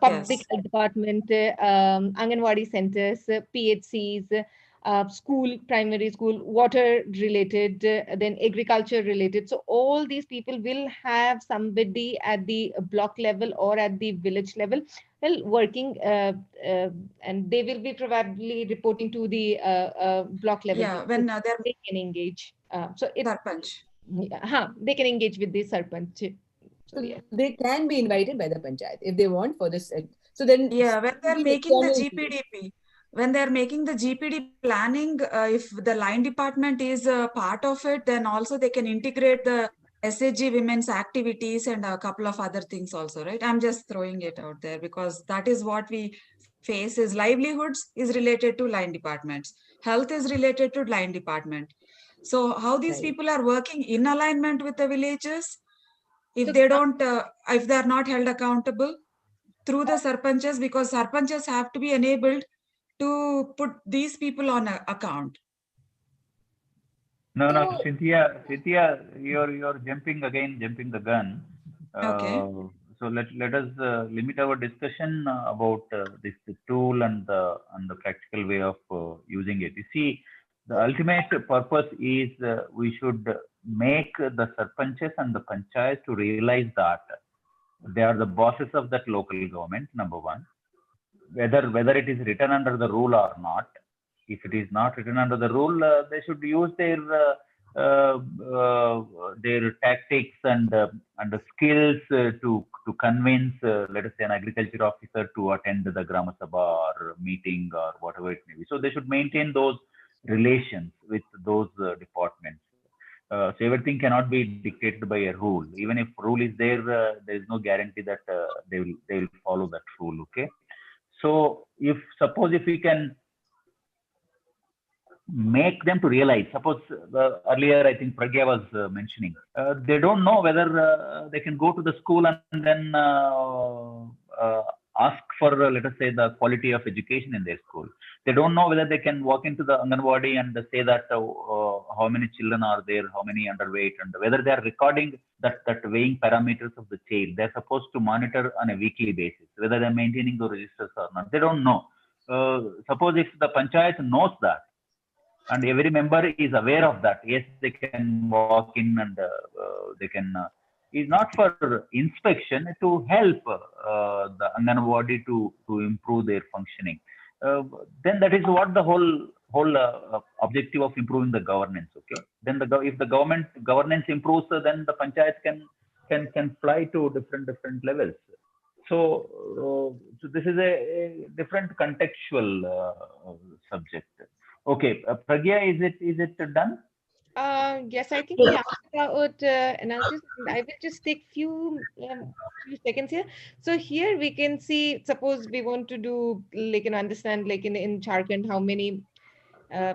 public
yes,
health department, Anganwadi centers, PHCs, school, primary school, water related, then agriculture related. So all these people will have somebody at the block level or at the village level, well, working, and they will be probably reporting to the block level.
yeah. When they're
They can engage. So it,
sarpanch,
they can engage with the sarpanch. So
So
yeah.
they can be invited by the panchayat if they want for this. So then
yeah, when
it will
they're
be an
making the
external leader.
GPDP, when they're making the GPD planning, if the line department is a part of it, then also they can integrate the SHG women's activities and a couple of other things also, right? I'm just throwing it out there because that is what we face is livelihoods is related to line departments. Health is related to line department. So how these
Right.
people are working in alignment with the villages, if
So
they don't, if they are not held accountable, through the sarpanches, because sarpanches have to be enabled to put these people on account.
No, no,
so
Cynthia, you're jumping the gun.
Okay.
So let us limit our discussion about this tool and the practical way of using it. You see, the ultimate purpose is we should make the sarpanches and the panchayats to realize that they are the bosses of that local government. Number one, whether it is written under the rule or not. If it is not written under the rule, they should use uh, uh, their tactics and the skills to convince, let us say, an agriculture officer to attend the Grama Sabha or meeting or whatever it may be. So they should maintain those relations with those departments. So everything cannot be dictated by a rule. Even if rule is there, there is no guarantee that they will follow that rule. Okay. So if suppose if we can make them to realize, suppose earlier I think Pragya was mentioning, they don't know whether they can go to the school and then ask for, let us say, the quality of education in their school. They don't know whether they can walk into the Anganwadi and say that how many children are there, how many underweight, and whether they are recording that weighing parameters of the child. They're supposed to monitor on a weekly basis, whether they're maintaining the registers or not. They don't know. Suppose if the panchayat knows that, and every member is aware of that, yes, they can walk in and they can is not for inspection, to help the Anganwadi to improve their functioning. Then that is what the whole objective of improving the governance. Okay, then if the governance improves, then the panchayat can fly to different levels. So, so this is a different contextual subject. Okay, Pragya, is it done?
yes, I think we asked about analysis. And I will just take few seconds here. So here we can see, suppose we want to do like understand like in Jharkhand how many uh,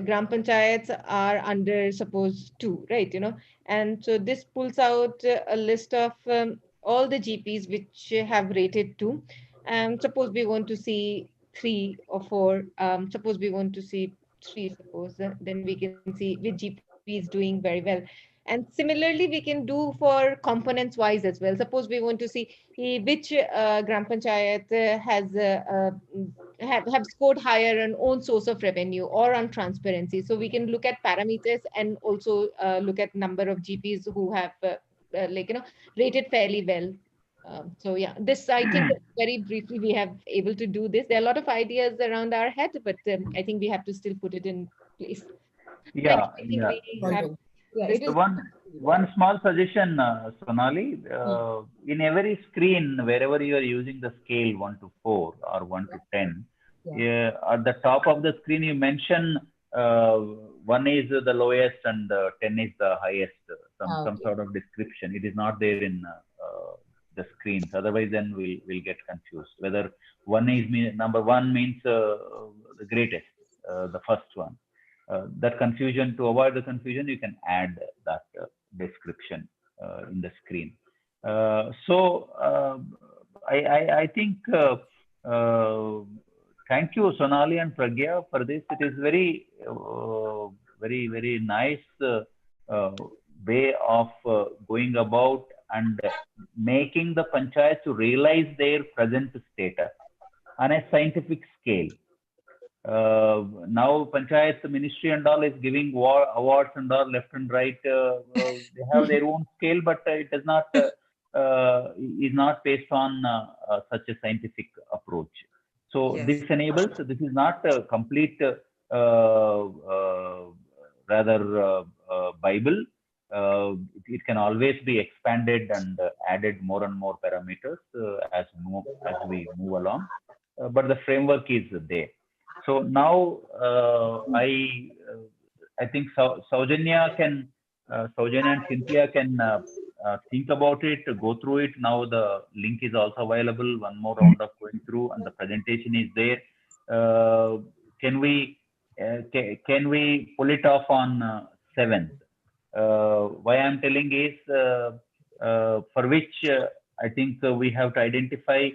gram panchayats are under suppose two, right? And so this pulls out a list of all the GPs which have rated two. And suppose we want to see three or four. Suppose we want to see three, suppose then we can see which GP is doing very well. And similarly, we can do for components wise as well. Suppose we want to see which gram panchayat has have scored higher on own source of revenue or on transparency. So we can look at parameters and also look at number of GPs who have like rated fairly well. So yeah, this I think very briefly we have able to do this. There are a lot of ideas around our head, but I think we have to still put it in place. Thank you.
Yeah,
I think
yeah.
we have
Solving. Yeah, it is.
One small suggestion, Sonali. In every screen, wherever you are using the scale 1 to 4 or 1 to 10, at the top of the screen, you mention 1 is the lowest and 10 is the highest. Some sort of description. It is not there in the screens. Otherwise, then we'll get confused. Whether number 1 means the greatest, the first one. That confusion, to avoid the confusion, you can add that description in the screen. I think thank you, Sonali and Pragya, for this. It is very nice way of going about and making the panchayats to realize their present status on a scientific scale. Now panchayat ministry and all is giving awards and all left and right. They have their own scale, but it does not is not based on such a scientific approach. So this enables. This is not a complete Bible. It can always be expanded and added more and more parameters as we move along. But the framework is there. So now I think Saujanya and Cynthia can think about it, go through it. Now the link is also available. One more round of going through, and the presentation is there. Can we pull it off on 7th? Why I'm telling is for which I think we have to identify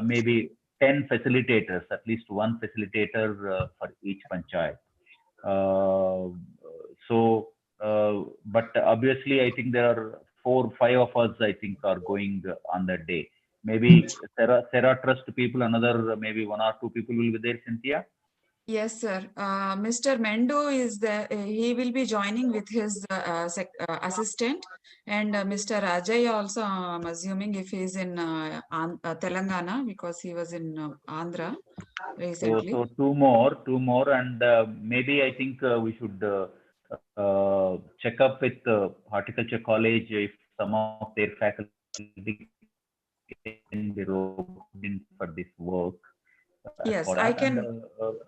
maybe 10 facilitators, at least one facilitator for each panchayat. But obviously, I think there are 4, 5 of us, I think, are going on that day. Maybe SERA Trust people, another maybe 1 or 2 people will be there, Cynthia?
Yes, sir. Mr. Mendo is there. He will be joining with his assistant, and Mr. Ajay also, I'm assuming, if he's in Telangana, because he was in Andhra recently.
So two more, and maybe I think we should check up with Horticulture College if some of their faculty can be roped in for this work.
Yes, I can.
And,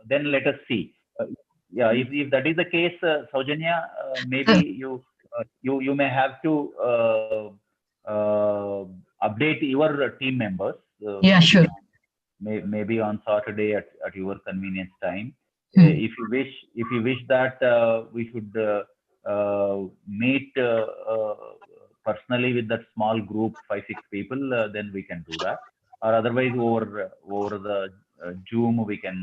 then let us see. If that is the case, Saujanya, maybe you may have to update your team members.
Sure.
Maybe on Saturday at your convenience time. If you wish that we should meet personally with that small group, 5-6 people, then we can do that. Or otherwise over the Zoom we can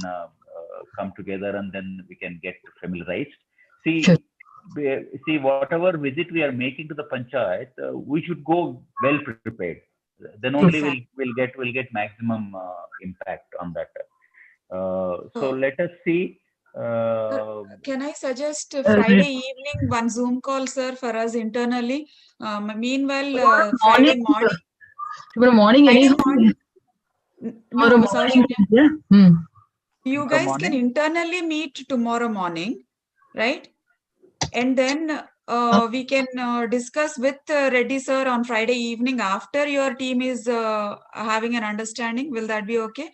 come together and then we can get familiarized. See, whatever visit we are making to the panchayat, we should go well prepared. Then only we'll get maximum impact on that. So let us see.
Can I suggest Friday evening one Zoom call, sir, for us internally? Meanwhile, Friday morning.
Tomorrow morning,
Friday morning. No, you guys can internally meet tomorrow morning, right? And then we can discuss with Reddy sir on Friday evening after your team is having an understanding. Will that be okay?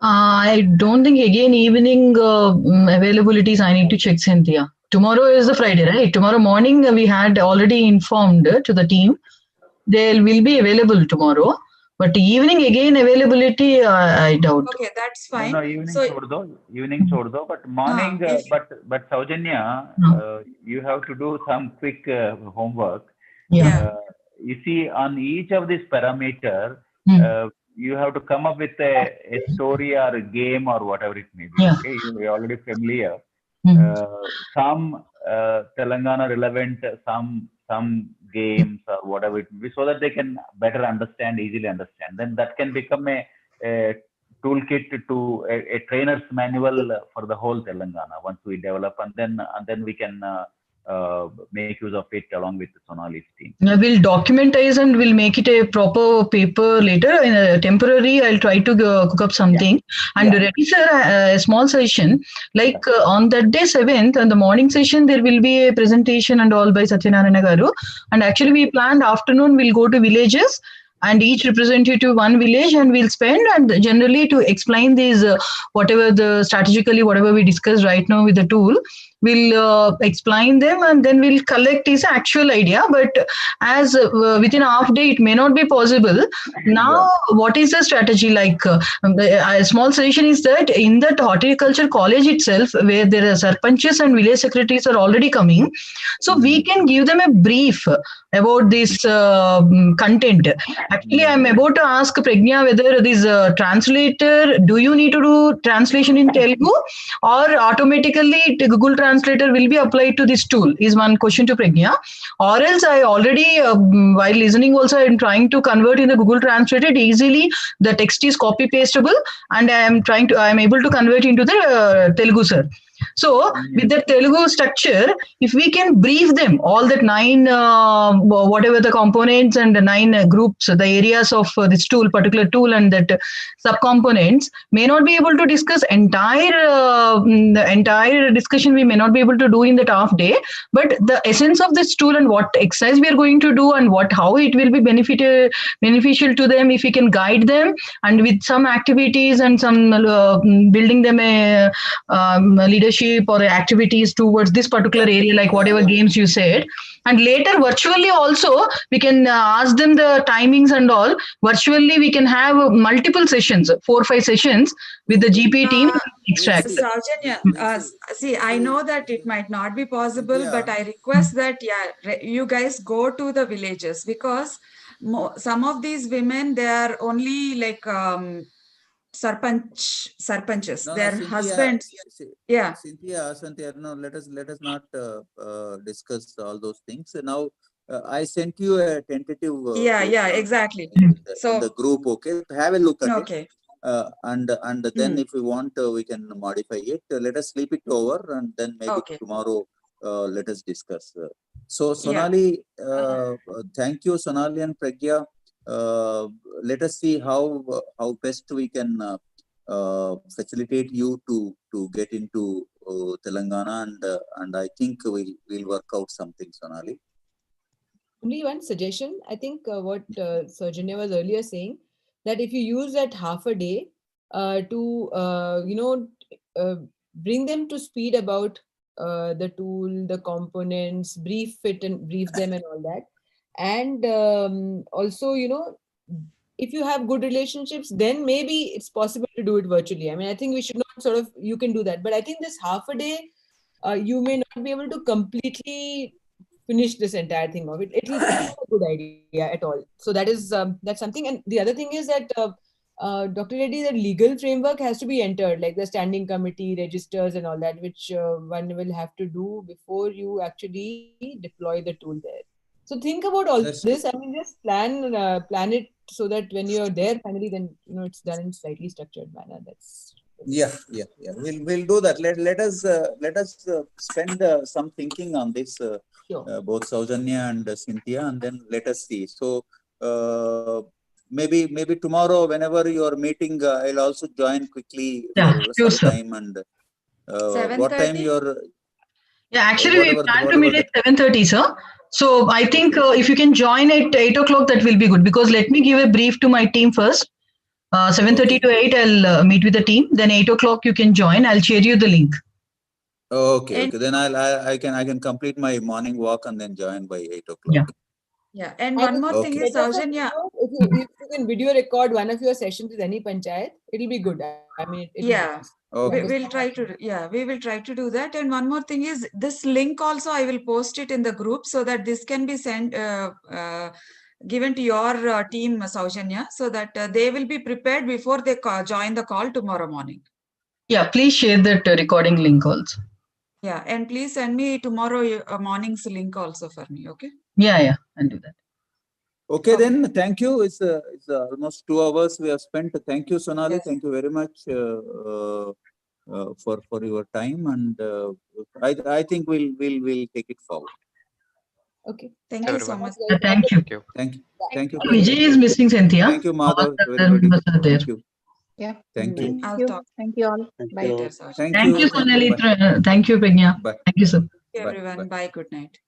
I don't think again evening availabilities I need to check, Cynthia. Tomorrow is the Friday, right? Tomorrow morning we had already informed to the team. They will be available tomorrow. But evening again availability, I doubt.
Okay, that's fine.
No, evening chhod do. But morning, but Saujanya, you have to do some quick homework. You see, on each of these parameters, you have to come up with a story or a game or whatever it may be. Okay, you're already familiar. Some Telangana relevant, some games or whatever it may be, so that they can better easily understand. Then that can become a toolkit to a trainer's manual for the whole Telangana once we develop, and then we can make use of it along with Sonali's team.
We'll documentize and we'll make it a proper paper later. In a temporary, I'll try to cook up something. And Reddy sir, a small session, like on that day 7th, on the morning session, there will be a presentation and all by Satyanarayana Garu. And actually we planned afternoon, we'll go to villages and each representative one village, and we'll spend and generally to explain these whatever the strategically whatever we discussed right now with the tool, we'll explain them and then we'll collect his actual idea. But as within a half day it may not be possible. Now what is the strategy? Like a small suggestion is that in that horticulture college itself, where there are sarpanches and village secretaries are already coming, so we can give them a brief about this content. Actually, I'm about to ask Pragnya whether this translator, do you need to do translation in Telugu or automatically Google Translator will be applied to this tool is one question to Pragnya. Or else I already, while listening also, I'm trying to convert in the Google Translator easily. The text is copy pastable and I'm able to convert into the Telugu, sir. So with the Telugu structure, if we can brief them all that 9 whatever the components and the 9 groups, the areas of this tool, particular tool, and that subcomponents, may not be able to discuss the entire discussion. We may not be able to do in that half day, but the essence of this tool and what exercise we are going to do and how it will be beneficial to them if we can guide them, and with some activities and some building them a leadership or activities towards this particular area, like whatever games you said. And later virtually also we can ask them the timings and all. Virtually we can have multiple sessions, 4 or 5 sessions with the GP team extract.
Saujanya, see, I know that it might not be possible, but I request that you guys go to the villages, because some of these women, they are only like sarpanches, their
Cynthia,
husbands.
Cynthia, no, let us not discuss all those things now. I sent you a tentative
Exactly.
in the group. Okay, have a look at it. And then if we want, we can modify it. Let us sleep it over, and then maybe tomorrow let us discuss. So Sonali, thank you, Sonali and Pragya. Let us see how best we can facilitate you to get into Telangana, and I think we'll work out something, Sonali.
Only one suggestion. I think what Saujanya was earlier saying, that if you use that half a day to bring them to speed about the tool, the components, brief them and all that. And also, if you have good relationships, then maybe it's possible to do it virtually. I mean, I think we should not you can do that. But I think this half a day, you may not be able to completely finish this entire thing of it. It's not a good idea at all. So that's something. And the other thing is that Dr. Reddy, the legal framework has to be entered, like the standing committee, registers and all that, which one will have to do before you actually deploy the tool there. So think about all this. I mean, just plan it so that when you're there finally, then it's done in slightly structured manner.
We'll do that. Let us spend some thinking on this, both Saujanya and Cynthia, and then let us see. So maybe tomorrow, whenever you are meeting, I'll also join quickly for some time. And what time you're?
Yeah, actually we plan to meet at 7:30, sir. So I think if you can join at 8 o'clock, that will be good, because let me give a brief to my team first. 7:30 to 8, I'll meet with the team. Then 8 o'clock you can join. I'll share you the link.
Okay. Then I can complete my morning walk and then join by 8 o'clock.
Yeah. And one more thing is, Saujanya,
if you can video record one of your sessions with any panchayat, it'll be good. I mean,
we'll try to. We will try to do that. And one more thing is, this link also I will post it in the group so that this can be sent. Given to your team, Saujanya, so that they will be prepared before they join the call tomorrow morning.
Yeah, please share that recording link also.
Yeah, and please send me tomorrow morning's link also for me, okay?
Yeah, I'll do that.
Okay, then, thank you. It's almost 2 hours we have spent. Thank you, Sonali. Yes. Thank you very much. for your time, and I think we'll take it forward.
Okay.
Thank you so much.
Thank you.
Thank you. Thank you.
Vijay is missing, Cynthia.
Thank you, Madhav.
Everybody.
Thank you.
Yeah.
Thank you.
I'll talk.
Thank you all. Bye.
Thank
Thank you,
you.
Sonali. Thank you, Pragya.
Bye.
Thank you, sir.
Everyone. Bye. Good night.